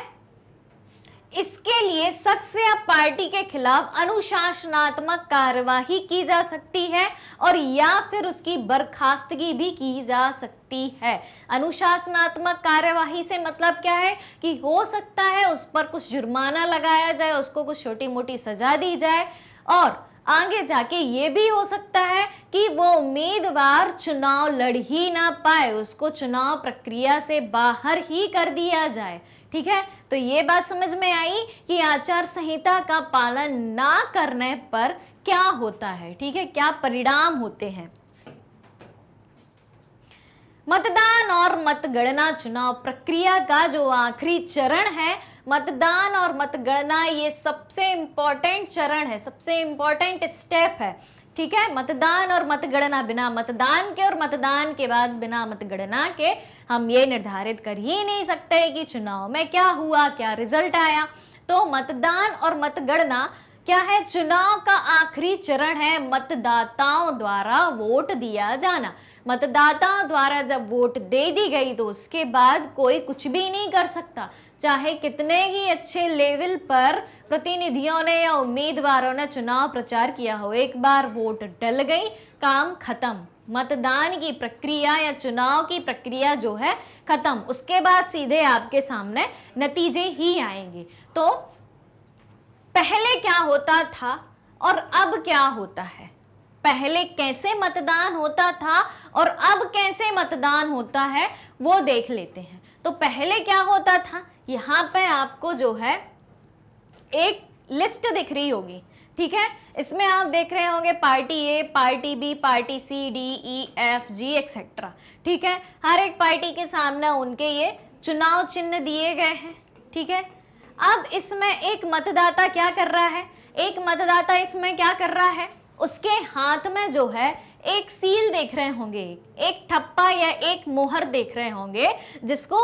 इसके लिए शख्स या पार्टी के खिलाफ अनुशासनात्मक कार्यवाही की जा सकती है और या फिर उसकी बर्खास्तगी भी की जा सकती है। अनुशासनात्मक कार्यवाही से मतलब क्या है कि हो सकता है उस पर कुछ जुर्माना लगाया जाए, उसको कुछ छोटी मोटी सजा दी जाए और आगे जाके ये भी हो सकता है कि वो उम्मीदवार चुनाव लड़ ही ना पाए, उसको चुनाव प्रक्रिया से बाहर ही कर दिया जाए। ठीक है, तो ये बात समझ में आई कि आचार संहिता का पालन ना करने पर क्या होता है, ठीक है, क्या परिणाम होते हैं। मतदान और मतगणना चुनाव प्रक्रिया का जो आखिरी चरण है, मतदान और मतगणना, ये सबसे इंपॉर्टेंट चरण है, सबसे इंपॉर्टेंट स्टेप है। ठीक है, मतदान और मतगणना, बिना मतदान के और मतदान के बाद बिना मतगणना के हम ये निर्धारित कर ही नहीं सकते कि चुनाव में क्या हुआ, क्या रिजल्ट आया। तो मतदान और मतगणना क्या है, चुनाव का आखिरी चरण है, मतदाताओं द्वारा वोट दिया जाना। मतदाताओं द्वारा जब वोट दे दी गई तो उसके बाद कोई कुछ भी नहीं कर सकता, चाहे कितने ही अच्छे लेवल पर प्रतिनिधियों ने या उम्मीदवारों ने चुनाव प्रचार किया हो, एक बार वोट डल गई, काम खत्म। मतदान की प्रक्रिया या चुनाव की प्रक्रिया जो है खत्म, उसके बाद सीधे आपके सामने नतीजे ही आएंगे। तो पहले क्या होता था और अब क्या होता है, पहले कैसे मतदान होता था और अब कैसे मतदान होता है वो देख लेते हैं। तो पहले क्या होता था, यहाँ पे आपको जो है एक लिस्ट दिख रही होगी, ठीक है। इसमें आप देख रहे होंगे पार्टी ए, पार्टी बी, पार्टी सी, डी, ई, एफ, जी एक्सेट्रा, ठीक है। हर एक पार्टी के सामने उनके ये चुनाव चिन्ह दिए गए हैं, ठीक है। अब इसमें एक मतदाता क्या कर रहा है, एक मतदाता इसमें क्या कर रहा है, उसके हाथ में जो है एक सील देख रहे होंगे, एक ठप्पा या एक मोहर देख रहे होंगे, जिसको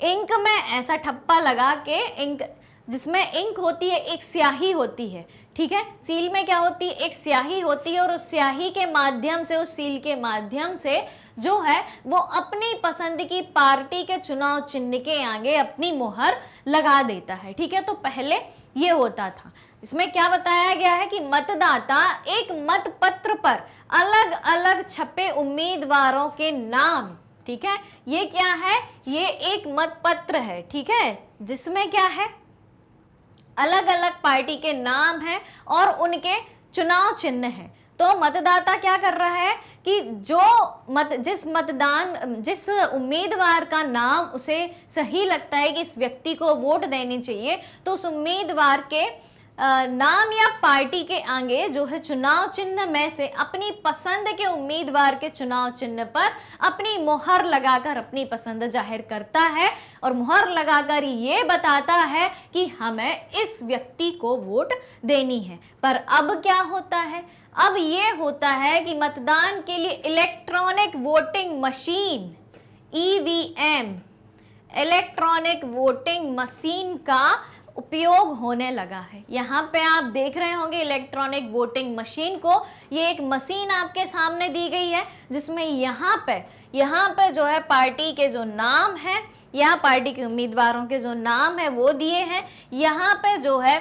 इंक में ऐसा ठप्पा लगा के, इंक जिसमें इंक होती है, एक स्याही होती है, ठीक है। सील में क्या होती है, एक स्याही होती है, और उस स्याही के माध्यम से, उस सील के माध्यम से जो है वो अपनी पसंद की पार्टी के चुनाव चिन्ह के आगे अपनी मोहर लगा देता है, ठीक है। तो पहले ये होता था। इसमें क्या बताया गया है कि मतदाता एक मत पत्र पर अलग अलग छपे उम्मीदवारों के नाम, ठीक है, ये क्या है, ये एक मत पत्र है, ठीक है, जिसमें क्या है, अलग अलग पार्टी के नाम हैं और उनके चुनाव चिन्ह हैं। तो मतदाता क्या कर रहा है कि जिस उम्मीदवार का नाम उसे सही लगता है कि इस व्यक्ति को वोट देनी चाहिए, तो उस उम्मीदवार के नाम या पार्टी के आगे जो है चुनाव चिन्ह में से अपनी पसंद के उम्मीदवार के चुनाव चिन्ह पर अपनी मोहर लगाकर अपनी पसंद जाहिर करता है, और मोहर लगाकर ये बताता है कि हमें इस व्यक्ति को वोट देनी है। पर अब क्या होता है, अब ये होता है कि मतदान के लिए electronic voting machine, EVM, electronic voting machine का उपयोग होने लगा है। यहाँ पे आप देख रहे होंगे इलेक्ट्रॉनिक वोटिंग मशीन को, ये एक मशीन आपके सामने दी गई है, जिसमें यहाँ पे जो है पार्टी के जो नाम है या पार्टी के उम्मीदवारों के जो नाम है वो दिए हैं, यहाँ पे जो है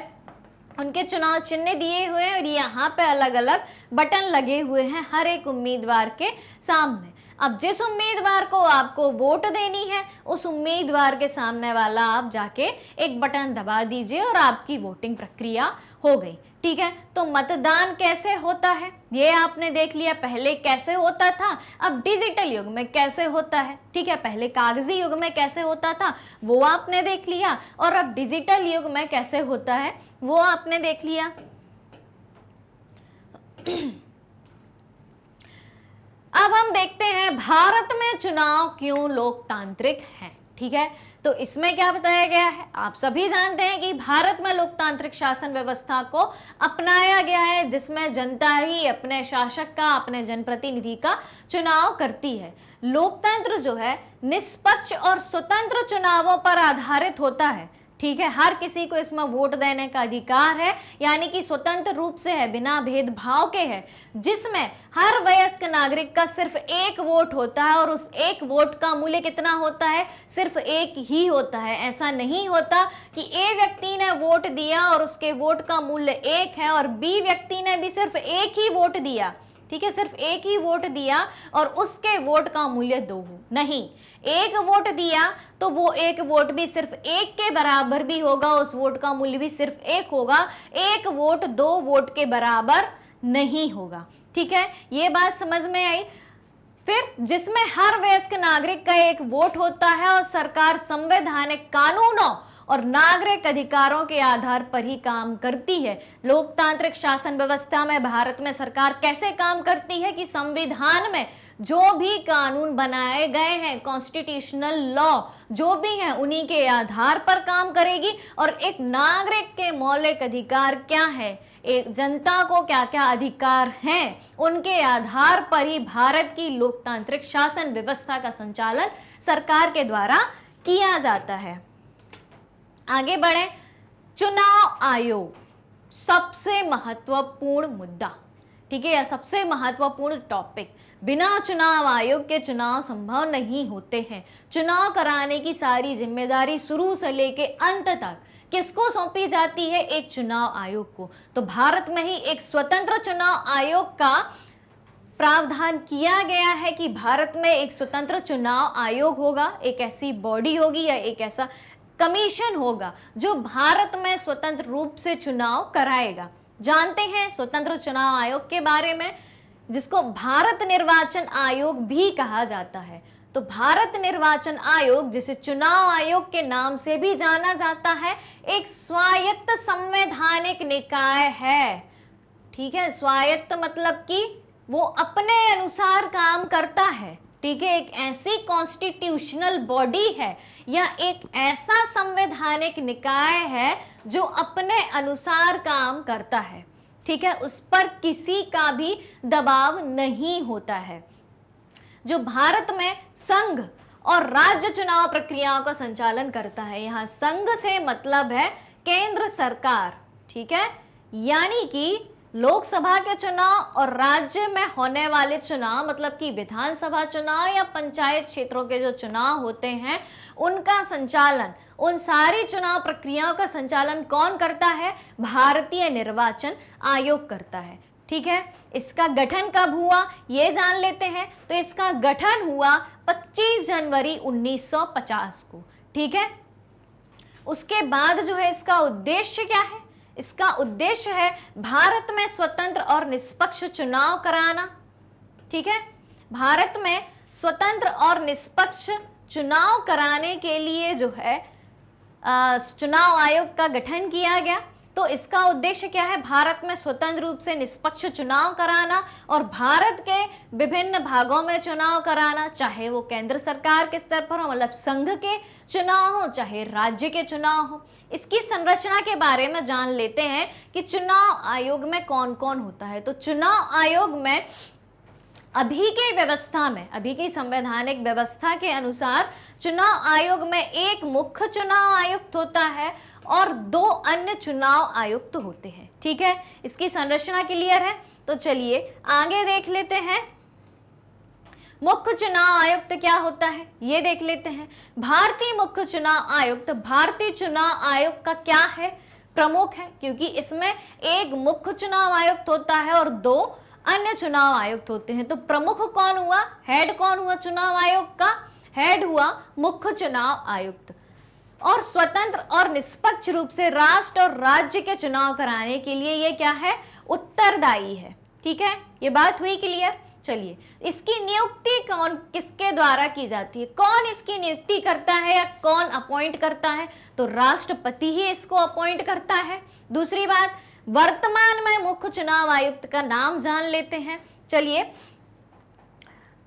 उनके चुनाव चिन्ह दिए हुए हैं, और यहाँ पे अलग अलग बटन लगे हुए हैं हर एक उम्मीदवार के सामने। अब जिस उम्मीदवार को आपको वोट देनी है, उस उम्मीदवार के सामने वाला आप जाके एक बटन दबा दीजिए और आपकी वोटिंग प्रक्रिया हो गई, ठीक है। तो मतदान कैसे होता है ये आपने देख लिया, पहले कैसे होता था, अब डिजिटल युग में कैसे होता है, ठीक है। पहले कागजी युग में कैसे होता था वो आपने देख लिया, और अब डिजिटल युग में कैसे होता है वो आपने देख लिया। अब हम देखते हैं भारत में चुनाव क्यों लोकतांत्रिक हैं, ठीक है। तो इसमें क्या बताया गया है, आप सभी जानते हैं कि भारत में लोकतांत्रिक शासन व्यवस्था को अपनाया गया है, जिसमें जनता ही अपने शासक का, अपने जनप्रतिनिधि का चुनाव करती है। लोकतंत्र जो है निष्पक्ष और स्वतंत्र चुनावों पर आधारित होता है, ठीक है। हर किसी को इसमें वोट देने का अधिकार है, यानी कि स्वतंत्र रूप से है, बिना भेदभाव के है, जिसमें हर वयस्क नागरिक का सिर्फ एक वोट होता है, और उस एक वोट का मूल्य कितना होता है, सिर्फ एक ही होता है। ऐसा नहीं होता कि ए व्यक्ति ने वोट दिया और उसके वोट का मूल्य एक है, और बी व्यक्ति ने भी सिर्फ एक ही वोट दिया, ठीक है, सिर्फ एक ही वोट दिया और उसके वोट का मूल्य 2 हो, नहीं। एक वोट दिया तो वो एक वोट भी सिर्फ एक के बराबर भी होगा, उस वोट का मूल्य भी सिर्फ एक होगा। एक वोट 2 वोट के बराबर नहीं होगा, ठीक है। ये बात समझ में आई। फिर जिसमें हर वयस्क नागरिक का एक वोट होता है, और सरकार संवैधानिक कानूनों और नागरिक अधिकारों के आधार पर ही काम करती है। लोकतांत्रिक शासन व्यवस्था में भारत में सरकार कैसे काम करती है कि संविधान में जो भी कानून बनाए गए हैं, कॉन्स्टिट्यूशनल लॉ जो भी हैं, उन्हीं के आधार पर काम करेगी। और एक नागरिक के मौलिक अधिकार क्या है, एक जनता को क्या क्या अधिकार हैं, उनके आधार पर ही भारत की लोकतांत्रिक शासन व्यवस्था का संचालन सरकार के द्वारा किया जाता है। आगे बढ़े, चुनाव आयोग सबसे महत्वपूर्ण मुद्दा, ठीक है, या सबसे महत्वपूर्ण टॉपिक। बिना चुनाव आयोग के चुनाव संभव नहीं होते हैं। चुनाव कराने की सारी जिम्मेदारी शुरू से लेके अंत तक किसको सौंपी जाती है, एक चुनाव आयोग को। तो भारत में ही एक स्वतंत्र चुनाव आयोग का प्रावधान किया गया है कि भारत में एक स्वतंत्र चुनाव आयोग होगा, एक ऐसी बॉडी होगी या एक ऐसा कमीशन होगा जो भारत में स्वतंत्र रूप से चुनाव कराएगा। जानते हैं स्वतंत्र चुनाव आयोग के बारे में, जिसको भारत निर्वाचन आयोग भी कहा जाता है। तो भारत निर्वाचन आयोग, जिसे चुनाव आयोग के नाम से भी जाना जाता है, एक स्वायत्त संवैधानिक निकाय है। ठीक है, स्वायत्त मतलब कि वो अपने अनुसार काम करता है। ठीक है, एक ऐसी कॉन्स्टिट्यूशनल बॉडी है या एक ऐसा संवैधानिक निकाय है जो अपने अनुसार काम करता है। ठीक है, उस पर किसी का भी दबाव नहीं होता है। जो भारत में संघ और राज्य चुनाव प्रक्रियाओं का संचालन करता है। यहां संघ से मतलब है केंद्र सरकार। ठीक है, यानी कि लोकसभा के चुनाव और राज्य में होने वाले चुनाव, मतलब कि विधानसभा चुनाव या पंचायत क्षेत्रों के जो चुनाव होते हैं, उनका संचालन, उन सारी चुनाव प्रक्रियाओं का संचालन कौन करता है? भारतीय निर्वाचन आयोग करता है। ठीक है, इसका गठन कब हुआ ये जान लेते हैं। तो इसका गठन हुआ 25 जनवरी 1950 को। ठीक है, उसके बाद जो है इसका उद्देश्य क्या है? इसका उद्देश्य है भारत में स्वतंत्र और निष्पक्ष चुनाव कराना। ठीक है, भारत में स्वतंत्र और निष्पक्ष चुनाव कराने के लिए जो है चुनाव आयोग का गठन किया गया। तो इसका उद्देश्य क्या है? भारत में स्वतंत्र रूप से निष्पक्ष चुनाव कराना और भारत के विभिन्न भागों में चुनाव कराना, चाहे वो केंद्र सरकार के स्तर पर हो, मतलब संघ के चुनाव हो, चाहे राज्य के चुनाव हो। इसकी संरचना के बारे में जान लेते हैं कि चुनाव आयोग में कौन कौन होता है। तो चुनाव आयोग में अभी के व्यवस्था में, अभी की संवैधानिक व्यवस्था के अनुसार चुनाव आयोग में एक मुख्य चुनाव आयुक्त होता है और 2 अन्य चुनाव आयुक्त होते हैं। ठीक है, इसकी संरचना क्लियर है। तो चलिए आगे देख लेते हैं मुख्य चुनाव आयुक्त क्या होता है, ये देख लेते हैं। भारतीय मुख्य चुनाव आयुक्त भारतीय चुनाव आयोग का क्या है? प्रमुख है, क्योंकि इसमें एक मुख्य चुनाव आयुक्त होता है और 2 अन्य चुनाव आयुक्त होते हैं। तो प्रमुख कौन हुआ? हेड कौन हुआ चुनाव आयोग का? हेड हुआ मुख्य चुनाव आयुक्त। और स्वतंत्र और निष्पक्ष रूप से राष्ट्र और राज्य के चुनाव कराने के लिए ये क्या है? उत्तरदायी है। ठीक है, ये बात हुई क्लियर। चलिए, इसकी नियुक्ति कौन, किसके द्वारा की जाती है? कौन इसकी नियुक्ति करता है या कौन अपॉइंट करता है? तो राष्ट्रपति ही इसको अपॉइंट करता है। दूसरी बात, वर्तमान में मुख्य चुनाव आयुक्त का नाम जान लेते हैं। चलिए,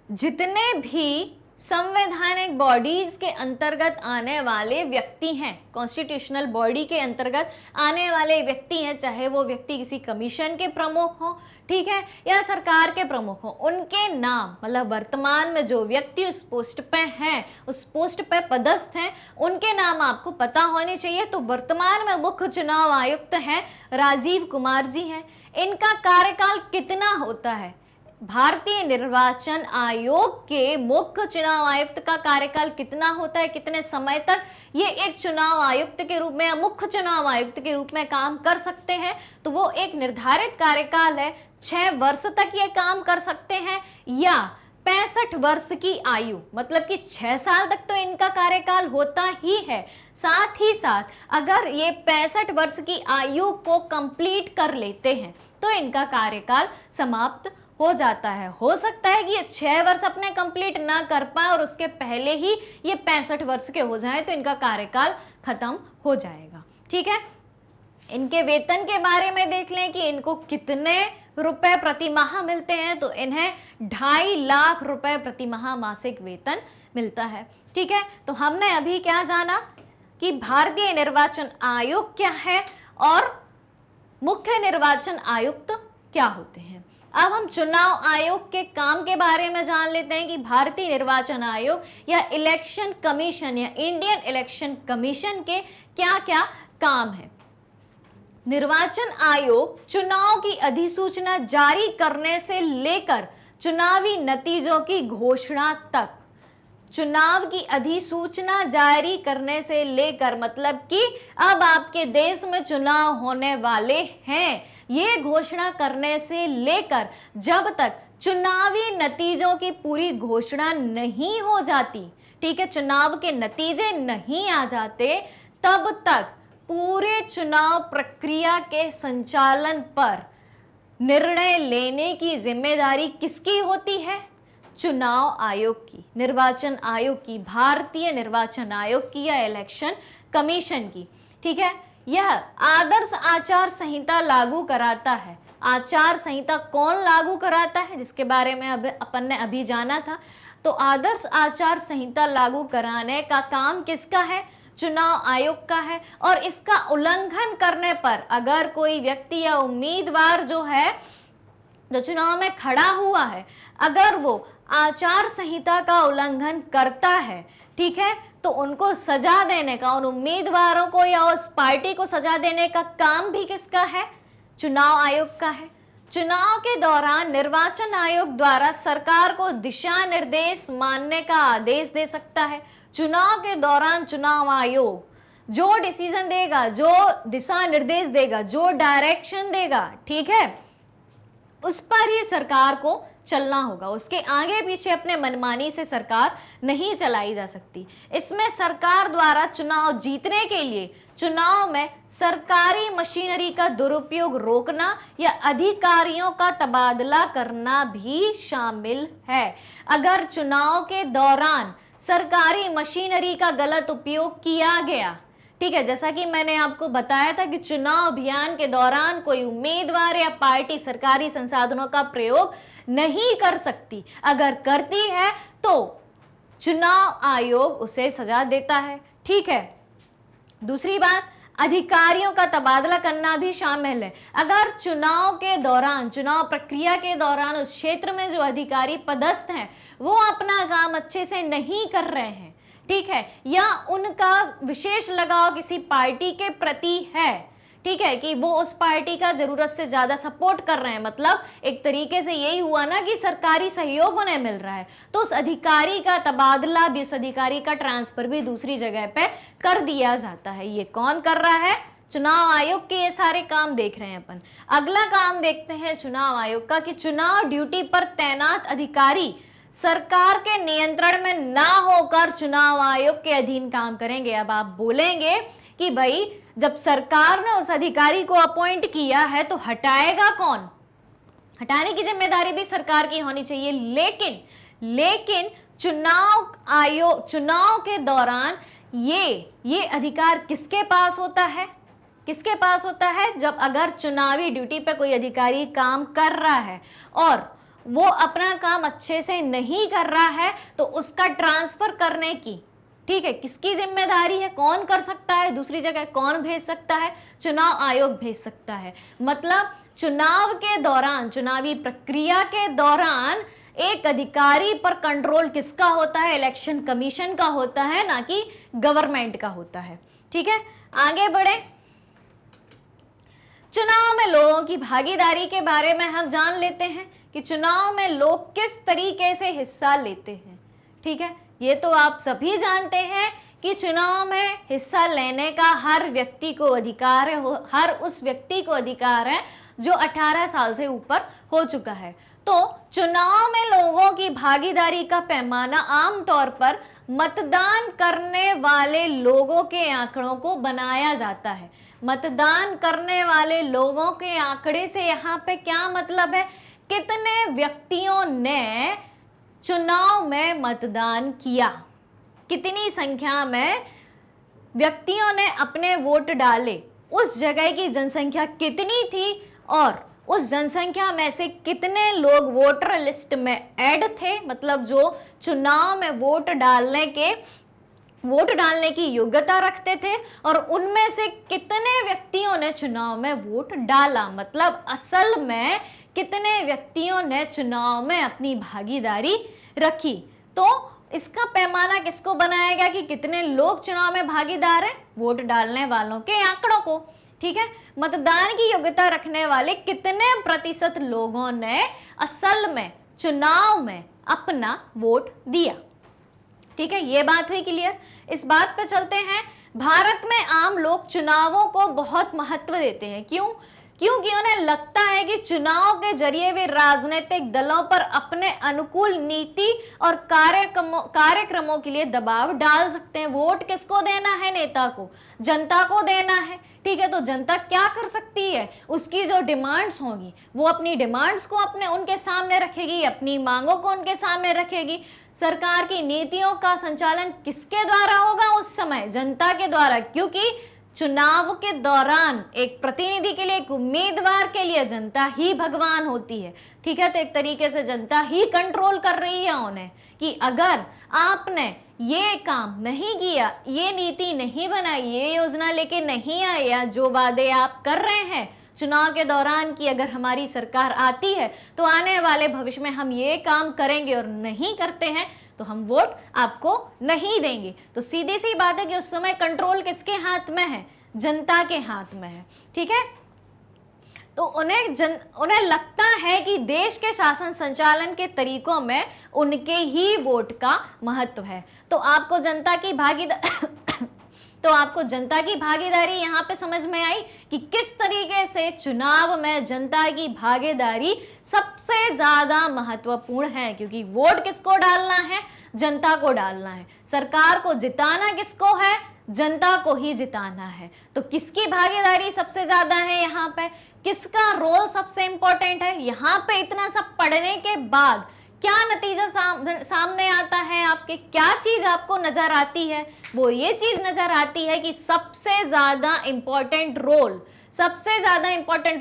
जितने भी संवैधानिक बॉडीज के अंतर्गत आने वाले व्यक्ति हैं, कॉन्स्टिट्यूशनल बॉडी के अंतर्गत आने वाले व्यक्ति हैं, चाहे वो व्यक्ति किसी कमीशन के प्रमुख हो, ठीक है, या सरकार के प्रमुख हो, उनके नाम, मतलब वर्तमान में जो व्यक्ति उस पोस्ट पे हैं, उस पोस्ट पे पदस्थ हैं, उनके नाम आपको पता होने चाहिए। तो वर्तमान में मुख्य चुनाव आयुक्त हैं राजीव कुमार जी हैं। इनका कार्यकाल कितना होता है? भारतीय निर्वाचन आयोग के मुख्य चुनाव आयुक्त का कार्यकाल कितना होता है? कितने समय तक ये एक चुनाव आयुक्त के रूप में या मुख्य चुनाव आयुक्त के रूप में काम कर सकते हैं? तो वो एक निर्धारित कार्यकाल है, 6 वर्ष तक ये काम कर सकते हैं, या 65 वर्ष की आयु, मतलब कि 6 साल तक तो इनका कार्यकाल होता ही है। साथ ही साथ अगर ये 65 वर्ष की आयु को कंप्लीट कर लेते हैं तो इनका कार्यकाल समाप्त हो जाता है। हो सकता है कि ये 6 वर्ष अपने कंप्लीट ना कर पाए और उसके पहले ही ये 65 वर्ष के हो जाए, तो इनका कार्यकाल खत्म हो जाएगा। ठीक है, इनके वेतन के बारे में देख लें कि इनको कितने रुपए प्रति माह मिलते हैं। तो इन्हें 2.5 लाख रुपए प्रति माह मासिक वेतन मिलता है। ठीक है, तो हमने अभी क्या जाना कि भारतीय निर्वाचन आयोग क्या है और मुख्य निर्वाचन आयुक्त क्या होते हैं। अब हम चुनाव आयोग के काम के बारे में जान लेते हैं कि भारतीय निर्वाचन आयोग या इलेक्शन कमीशन या इंडियन इलेक्शन कमीशन के क्या क्या काम है। निर्वाचन आयोग चुनाव की अधिसूचना जारी करने से लेकर चुनावी नतीजों की घोषणा तक, चुनाव की अधिसूचना जारी करने से लेकर मतलब कि अब आपके देश में चुनाव होने वाले हैं, ये घोषणा करने से लेकर जब तक चुनावी नतीजों की पूरी घोषणा नहीं हो जाती, ठीक है, चुनाव के नतीजे नहीं आ जाते, तब तक पूरे चुनाव प्रक्रिया के संचालन पर निर्णय लेने की जिम्मेदारी किसकी होती है? चुनाव आयोग की, निर्वाचन आयोग की, भारतीय निर्वाचन आयोग की या इलेक्शन कमीशन की। ठीक है, यह आदर्श आचार संहिता लागू कराता है। आचार संहिता कौन लागू कराता है, जिसके बारे में अपन ने अभी जाना था। तो आदर्श आचार संहिता लागू कराने का काम किसका है? चुनाव आयोग का है। और इसका उल्लंघन करने पर अगर कोई व्यक्ति या उम्मीदवार जो है, जो चुनाव में खड़ा हुआ है, अगर वो आचार संहिता का उल्लंघन करता है, ठीक है, तो उनको सजा देने का, उन उम्मीदवारों को या उस पार्टी को सजा देने का काम भी किसका है? चुनाव आयोग का है। चुनाव के दौरान निर्वाचन आयोग द्वारा सरकार को दिशा निर्देश मानने का आदेश दे सकता है। चुनाव के दौरान चुनाव आयोग जो डिसीजन देगा, जो दिशा निर्देश देगा, जो डायरेक्शन देगा, ठीक है, उस पर ही सरकार को चलना होगा। उसके आगे पीछे अपने मनमानी से सरकार नहीं चलाई जा सकती। इसमें सरकार द्वारा चुनाव जीतने के लिए चुनाव में सरकारी मशीनरी का दुरुपयोग रोकना या अधिकारियों का तबादला करना भी शामिल है। अगर चुनाव के दौरान सरकारी मशीनरी का गलत उपयोग किया गया, ठीक है, जैसा कि मैंने आपको बताया था कि चुनाव अभियान के दौरान कोई उम्मीदवार या पार्टी सरकारी संसाधनों का प्रयोग नहीं कर सकती। अगर करती है तो चुनाव आयोग उसे सजा देता है। ठीक है, दूसरी बात, अधिकारियों का तबादला करना भी शामिल है। अगर चुनाव के दौरान, चुनाव प्रक्रिया के दौरान उस क्षेत्र में जो अधिकारी पदस्थ हैं वो अपना काम अच्छे से नहीं कर रहे हैं, ठीक है, या उनका विशेष लगाव किसी पार्टी के प्रति है, ठीक है, कि वो उस पार्टी का जरूरत से ज्यादा सपोर्ट कर रहे हैं, मतलब एक तरीके से यही हुआ ना कि सरकारी सहयोग उन्हें मिल रहा है, तो उस अधिकारी का तबादला भी, उस अधिकारी का ट्रांसफर भी दूसरी जगह पे कर दिया जाता है। ये कौन कर रहा है? चुनाव आयोग के ये सारे काम देख रहे हैं अपन। अगला काम देखते हैं चुनाव आयोग का कि चुनाव ड्यूटी पर तैनात अधिकारी सरकार के नियंत्रण में ना होकर चुनाव आयोग के अधीन काम करेंगे। अब आप बोलेंगे कि भाई जब सरकार ने उस अधिकारी को अपॉइंट किया है तो हटाएगा कौन? हटाने की जिम्मेदारी भी सरकार की होनी चाहिए। लेकिन चुनाव आयोग, चुनाव के दौरान ये अधिकार किसके पास होता है? किसके पास होता है? जब अगर चुनावी ड्यूटी पे कोई अधिकारी काम कर रहा है और वो अपना काम अच्छे से नहीं कर रहा है तो उसका ट्रांसफर करने की, ठीक है, किसकी जिम्मेदारी है? कौन कर सकता है? दूसरी जगह कौन भेज सकता है? चुनाव आयोग भेज सकता है। मतलब चुनाव के दौरान, चुनावी प्रक्रिया के दौरान एक अधिकारी पर कंट्रोल किसका होता है? इलेक्शन कमीशन का होता है, ना कि गवर्नमेंट का होता है। ठीक है, आगे बढ़े। चुनाव में लोगों की भागीदारी के बारे में हम जान लेते हैं कि चुनाव में लोग किस तरीके से हिस्सा लेते हैं। ठीक है, ये तो आप सभी जानते हैं कि चुनाव में हिस्सा लेने का हर व्यक्ति को अधिकार है, हर उस व्यक्ति को अधिकार है जो 18 साल से ऊपर हो चुका है। तो चुनाव में लोगों की भागीदारी का पैमाना आमतौर पर मतदान करने वाले लोगों के आंकड़ों को बनाया जाता है। मतदान करने वाले लोगों के आंकड़े से यहाँ पे क्या मतलब है? कितने व्यक्तियों ने चुनाव में मतदान किया, कितनी संख्या में व्यक्तियों ने अपने वोट डाले, उस जगह की जनसंख्या कितनी थी और उस जनसंख्या में से कितने लोग वोटर लिस्ट में ऐड थे, मतलब जो चुनाव में वोट डालने की योग्यता रखते थे, और उनमें से कितने व्यक्तियों ने चुनाव में वोट डाला, मतलब असल में कितने व्यक्तियों ने चुनाव में अपनी भागीदारी रखी। तो इसका पैमाना किसको बनाया गया कि कितने लोग चुनाव में भागीदार हैं? वोट डालने वालों के आंकड़ों को। ठीक है, मतदान की योग्यता रखने वाले कितने प्रतिशत लोगों ने असल में चुनाव में अपना वोट दिया। ठीक है, ये बात हुई क्लियर। इस बात पे चलते हैं। भारत में आम लोग चुनावों को बहुत महत्व देते हैं। क्यों? क्योंकि उन्हें लगता है कि चुनाव के जरिए वे राजनीतिक दलों पर अपने अनुकूल नीति और कार्यक्रमों के लिए दबाव डाल सकते हैं। वोट किसको देना है? नेता को, जनता को देना है। ठीक है, तो जनता क्या कर सकती है? उसकी जो डिमांड्स होगी वो अपनी डिमांड्स को उनके सामने रखेगी, अपनी मांगों को उनके सामने रखेगी। सरकार की नीतियों का संचालन किसके द्वारा होगा उस समय? जनता के द्वारा, क्योंकि चुनाव के दौरान एक प्रतिनिधि के लिए, एक उम्मीदवार के लिए जनता ही भगवान होती है। ठीक है, तो एक तरीके से जनता ही कंट्रोल कर रही है उन्हें कि अगर आपने ये काम नहीं किया, ये नीति नहीं बनाई, ये योजना लेके नहीं आए, या जो वादे आप कर रहे हैं चुनाव के दौरान कि अगर हमारी सरकार आती है तो आने वाले भविष्य में हम ये काम करेंगे और नहीं करते हैं तो हम वोट आपको नहीं देंगे। तो सीधी सी बात है कि उस समय कंट्रोल किसके हाथ में है? जनता के हाथ में है। ठीक है, तो उन्हें लगता है कि देश के शासन संचालन के तरीकों में उनके ही वोट का महत्व है। तो आपको जनता की भागीदारी यहाँ पे समझ में आई कि किस तरीके से चुनाव में जनता की भागीदारी सबसे ज्यादा महत्वपूर्ण है, क्योंकि वोट किसको डालना है? जनता को डालना है। सरकार को जिताना किसको है? जनता को ही जिताना है। तो किसकी भागीदारी सबसे ज्यादा है यहाँ पे? किसका रोल सबसे इंपॉर्टेंट है? यहाँ पे इतना सब पढ़ने के बाद क्या नतीजा सामने आता है? आपके क्या चीज आपको नजर आती है? वो ये चीज नजर आती है कि सबसे ज्यादा इंपॉर्टेंट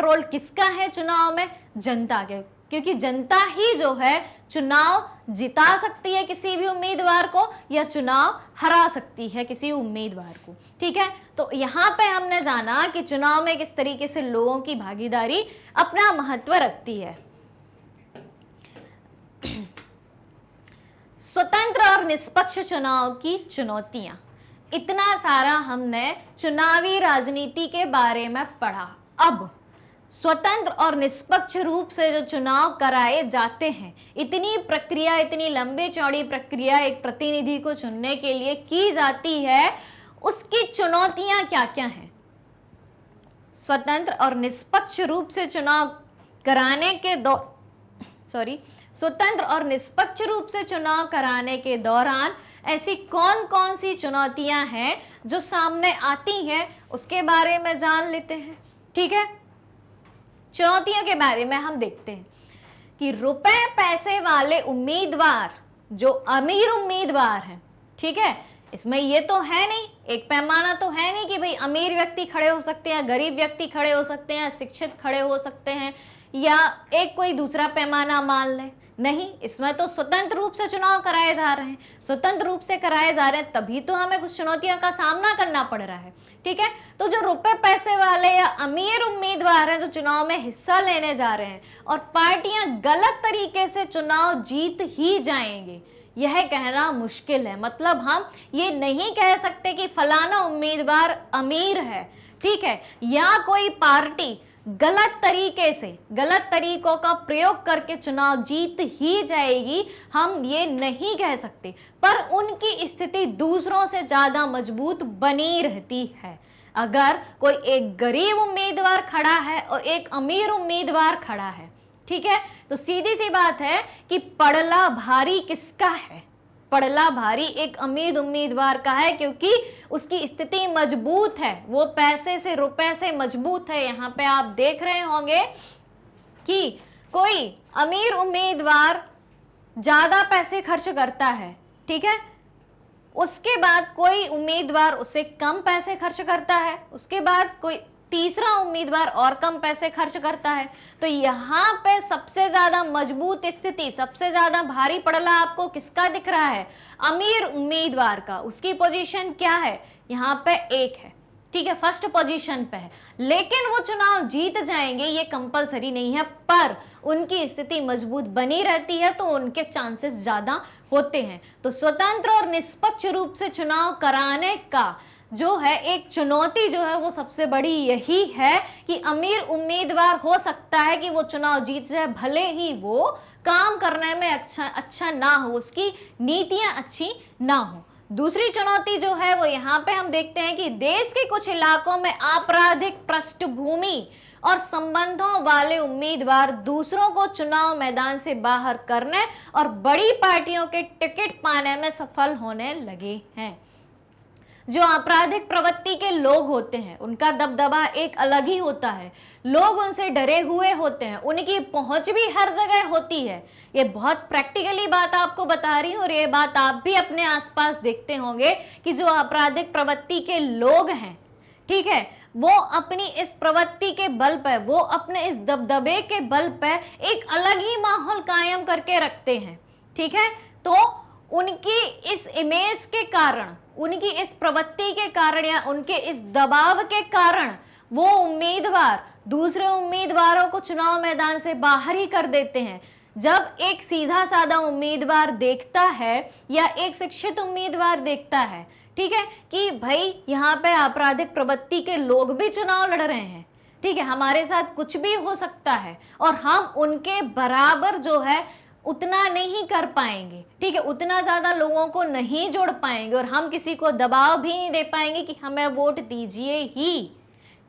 रोल किसका है चुनाव में? जनता के, क्योंकि जनता ही जो है चुनाव जिता सकती है किसी भी उम्मीदवार को, या चुनाव हरा सकती है किसी उम्मीदवार को। ठीक है, तो यहाँ पे हमने जाना कि चुनाव में किस तरीके से लोगों की भागीदारी अपना महत्व रखती है। स्वतंत्र और निष्पक्ष चुनाव की चुनौतियां। इतना सारा हमने चुनावी राजनीति के बारे में पढ़ा। अब स्वतंत्र और निष्पक्ष रूप से जो चुनाव कराए जाते हैं, इतनी प्रक्रिया, इतनी लंबी चौड़ी प्रक्रिया एक प्रतिनिधि को चुनने के लिए की जाती है, उसकी चुनौतियां क्या क्या हैं? स्वतंत्र और निष्पक्ष रूप से चुनाव कराने के स्वतंत्र और निष्पक्ष रूप से चुनाव कराने के दौरान ऐसी कौन कौन सी चुनौतियां हैं जो सामने आती हैं, उसके बारे में जान लेते हैं। ठीक है, चुनौतियों के बारे में हम देखते हैं कि रुपए पैसे वाले उम्मीदवार, जो अमीर उम्मीदवार हैं, ठीक है, इसमें ये तो है नहीं, एक पैमाना तो है नहीं कि भाई अमीर व्यक्ति खड़े हो सकते हैं, गरीब व्यक्ति खड़े हो सकते हैं, शिक्षित खड़े हो सकते हैं, या एक कोई दूसरा पैमाना मान ले। नहीं, इसमें तो स्वतंत्र रूप से चुनाव कराए जा रहे हैं। स्वतंत्र रूप से कराए जा रहे हैं तभी तो हमें कुछ चुनौतियों का सामना करना पड़ रहा है। ठीक है, तो जो रुपए पैसे वाले या अमीर उम्मीदवार हैं जो चुनाव में हिस्सा लेने जा रहे हैं और पार्टियां गलत तरीके से चुनाव जीत ही जाएंगे, यह कहना मुश्किल है। मतलब हम ये नहीं कह सकते कि फलाना उम्मीदवार अमीर है, ठीक है, या कोई पार्टी गलत तरीके से, गलत तरीकों का प्रयोग करके चुनाव जीत ही जाएगी, हम ये नहीं कह सकते, पर उनकी स्थिति दूसरों से ज्यादा मजबूत बनी रहती है। अगर कोई एक गरीब उम्मीदवार खड़ा है और एक अमीर उम्मीदवार खड़ा है, ठीक है, तो सीधी सी बात है कि पड़ला भारी किसका है? पड़ला भारी एक अमीर उम्मीदवार का है, क्योंकि उसकी स्थिति मजबूत है, वो पैसे से, रुपए से मजबूत है। यहाँ पे आप देख रहे होंगे कि कोई अमीर उम्मीदवार ज्यादा पैसे खर्च करता है, ठीक है, उसके बाद कोई उम्मीदवार उससे कम पैसे खर्च करता है, उसके बाद कोई तीसरा उम्मीदवार और कम पैसे खर्च करता है। तो यहाँ पे सबसे ज्यादा मजबूत स्थिति, सबसे ज्यादा भारी पड़ला आपको किसका दिख रहा है? अमीर उम्मीदवार का। उसकी पोजीशन क्या है? यहाँ पे 1 है, ठीक है, फर्स्ट पोजीशन पे है। लेकिन वो चुनाव जीत जाएंगे ये कंपलसरी नहीं है, पर उनकी स्थिति मजबूत बनी रहती है तो उनके चांसेस ज्यादा होते हैं। तो स्वतंत्र और निष्पक्ष रूप से चुनाव कराने का जो है एक चुनौती जो है वो सबसे बड़ी यही है कि अमीर उम्मीदवार हो सकता है कि वो चुनाव जीत जाए, भले ही वो काम करने में अच्छा ना हो, उसकी नीतियां अच्छी ना हो। दूसरी चुनौती जो है वो यहाँ पे हम देखते हैं कि देश के कुछ इलाकों में आपराधिक पृष्ठभूमि और संबंधों वाले उम्मीदवार दूसरों को चुनाव मैदान से बाहर करने और बड़ी पार्टियों के टिकट पाने में सफल होने लगे हैं। जो आपराधिक प्रवृत्ति के लोग होते हैं उनका दबदबा एक अलग ही होता है, लोग उनसे डरे हुए होते हैं, उनकी पहुंच भी हर जगह होती है। ये बहुत प्रैक्टिकली बात आपको बता रही हूं और ये बात आप भी अपने आसपास देखते होंगे कि जो आपराधिक प्रवृत्ति के लोग हैं, ठीक है, वो अपनी इस प्रवृत्ति के बल पर, वो अपने इस दबदबे के बल पर एक अलग ही माहौल कायम करके रखते हैं, ठीक है। तो उनकी इस इमेज के कारण, उनकी इस प्रवृत्ति के कारण या उनके इस दबाव के कारण वो उम्मीदवार दूसरे उम्मीदवारों को चुनाव मैदान से बाहर ही कर देते हैं। जब एक सीधा साधा उम्मीदवार देखता है या एक शिक्षित उम्मीदवार देखता है, ठीक है, कि भाई यहाँ पे आपराधिक प्रवृत्ति के लोग भी चुनाव लड़ रहे हैं, ठीक है, हमारे साथ कुछ भी हो सकता है और हम उनके बराबर जो है उतना नहीं कर पाएंगे, ठीक है, उतना ज्यादा लोगों को नहीं जोड़ पाएंगे और हम किसी को दबाव भी नहीं दे पाएंगे कि हमें वोट दीजिए ही,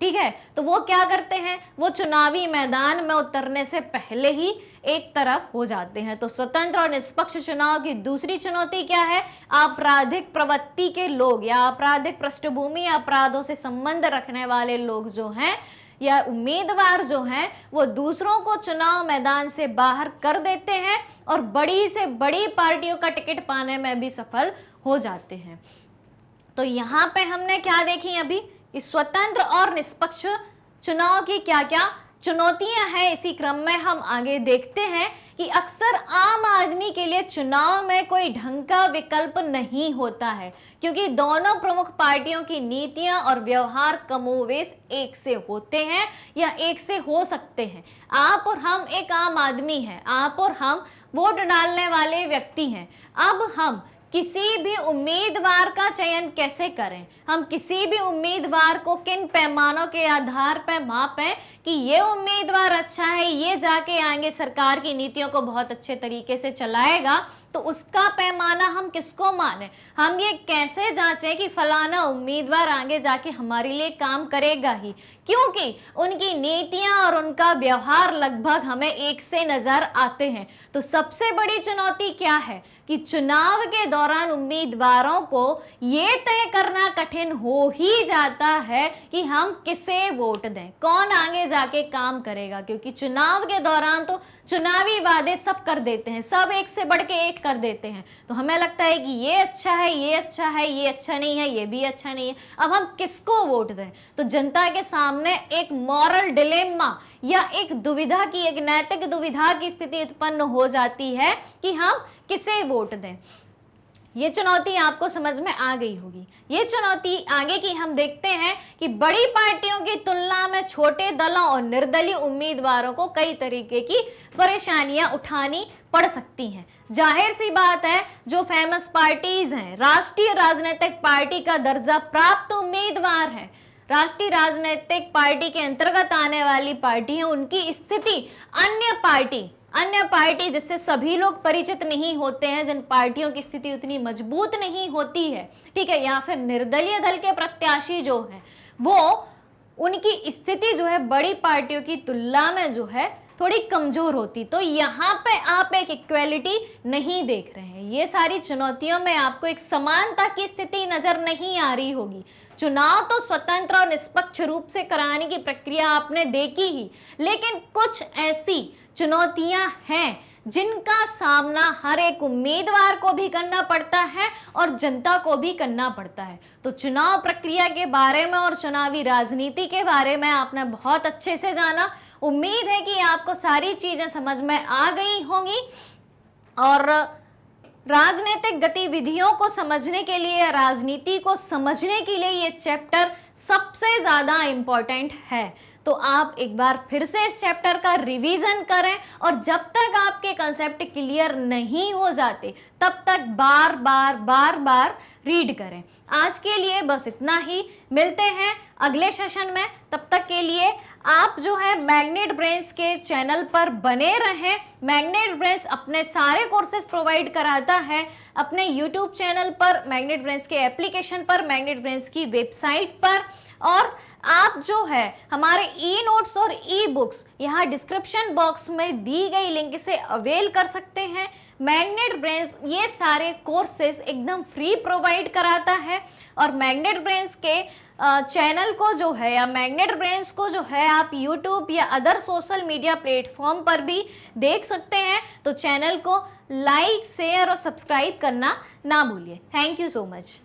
ठीक है। तो वो क्या करते हैं, वो चुनावी मैदान में उतरने से पहले ही एक तरफ हो जाते हैं। तो स्वतंत्र और निष्पक्ष चुनाव की दूसरी चुनौती क्या है, आपराधिक प्रवृत्ति के लोग या आपराधिक पृष्ठभूमि अपराधों से संबंध रखने वाले लोग जो हैं या उम्मीदवार जो हैं वो दूसरों को चुनाव मैदान से बाहर कर देते हैं और बड़ी से बड़ी पार्टियों का टिकट पाने में भी सफल हो जाते हैं। तो यहाँ पे हमने क्या देखी अभी कि स्वतंत्र और निष्पक्ष चुनाव की क्या क्या चुनौतियां हैं। इसी क्रम में हम आगे देखते हैं कि अक्सर आम आदमी के लिए चुनाव में कोई ढंग का विकल्प नहीं होता है, क्योंकि दोनों प्रमुख पार्टियों की नीतियां और व्यवहार कमोवेश एक से होते हैं या एक से हो सकते हैं। आप और हम एक आम आदमी हैं, आप और हम वोट डालने वाले व्यक्ति हैं। अब हम किसी भी उम्मीदवार का चयन कैसे करें, हम किसी भी उम्मीदवार को किन पैमानों के आधार पर मापें कि ये उम्मीदवार अच्छा है, ये जाके आगे सरकार की नीतियों को बहुत अच्छे तरीके से चलाएगा, तो उसका पैमाना हम किसको माने, हम ये कैसे जांचें कि फलाना उम्मीदवार आगे जाके हमारे लिए काम करेगा ही, क्योंकि उनकी नीतियां और उनका व्यवहार लगभग हमें एक से नजर आते हैं। तो सबसे बड़ी चुनौती क्या है कि चुनाव के दौरान उम्मीदवारों को ये तय करना कठिन हो ही जाता है कि हम किसे वोट दें, कौन आगे जाके काम करेगा, क्योंकि चुनाव के दौरान तो चुनावी वादे सब कर देते हैं, सब एक से बढ़ के एक कर देते हैं। तो हमें लगता है कि ये अच्छा है, ये अच्छा है, ये अच्छा नहीं है, ये भी अच्छा नहीं है, अब हम किसको वोट दें। तो जनता के सामने एक मॉरल डिलेमा या एक दुविधा की, एक नैतिक दुविधा की स्थिति उत्पन्न हो जाती है कि हम किसे वोट दें। ये चुनौती आपको समझ में आ गई होगी। ये चुनौती आगे की हम देखते हैं कि बड़ी पार्टियों की तुलना में छोटे दलों और निर्दलीय उम्मीदवारों को कई तरीके की परेशानियां उठानी पड़ सकती हैं। जाहिर सी बात है, जो फेमस पार्टीज हैं, राष्ट्रीय राजनीतिक पार्टी का दर्जा प्राप्त उम्मीदवार हैं, राष्ट्रीय राजनीतिक पार्टी के अंतर्गत आने वाली पार्टी है, उनकी स्थिति अन्य पार्टी जिससे सभी लोग परिचित नहीं होते हैं, जिन पार्टियों की स्थिति उतनी मजबूत नहीं होती है, ठीक है, या फिर निर्दलीय दल के प्रत्याशी जो हैं, वो उनकी स्थिति जो है बड़ी पार्टियों की तुलना में जो है थोड़ी कमजोर होती। तो यहाँ पे आप एक इक्वेलिटी नहीं देख रहे हैं। ये सारी चुनौतियों में आपको एक समानता की स्थिति नजर नहीं आ रही होगी। चुनाव तो स्वतंत्र और निष्पक्ष रूप से कराने की प्रक्रिया आपने देखी ही, लेकिन कुछ ऐसी चुनौतियां हैं जिनका सामना हर एक उम्मीदवार को भी करना पड़ता है और जनता को भी करना पड़ता है। तो चुनाव प्रक्रिया के बारे में और चुनावी राजनीति के बारे में आपने बहुत अच्छे से जाना। उम्मीद है कि आपको सारी चीजें समझ में आ गई होंगी और राजनीतिक गतिविधियों को समझने के लिए, राजनीति को समझने के लिए ये चैप्टर सबसे ज्यादा इंपॉर्टेंट है। तो आप एक बार फिर से इस चैप्टर का रिवीजन करें और जब तक आपके कंसेप्ट क्लियर नहीं हो जाते तब तक बार बार रीड करें। आज के लिए बस इतना ही, मिलते हैं अगले सेशन में। तब तक के लिए आप जो है मैग्नेट ब्रेन्स के चैनल पर बने रहें। मैग्नेट ब्रेन्स अपने सारे कोर्सेज प्रोवाइड कराता है अपने यूट्यूब चैनल पर, मैग्नेट ब्रेन्स के एप्लीकेशन पर, मैग्नेट ब्रेन्स की वेबसाइट पर। और आप जो है हमारे ई नोट्स और ई बुक्स यहाँ डिस्क्रिप्शन बॉक्स में दी गई लिंक से अवेल कर सकते हैं। मैग्नेट ब्रेन्स ये सारे कोर्सेज एकदम फ्री प्रोवाइड कराता है और मैग्नेट ब्रेन्स के चैनल को जो है या मैग्नेट ब्रेन्स को जो है आप यूट्यूब या अदर सोशल मीडिया प्लेटफॉर्म पर भी देख सकते हैं। तो चैनल को लाइक, शेयर और सब्सक्राइब करना ना भूलिए। Thank you so much.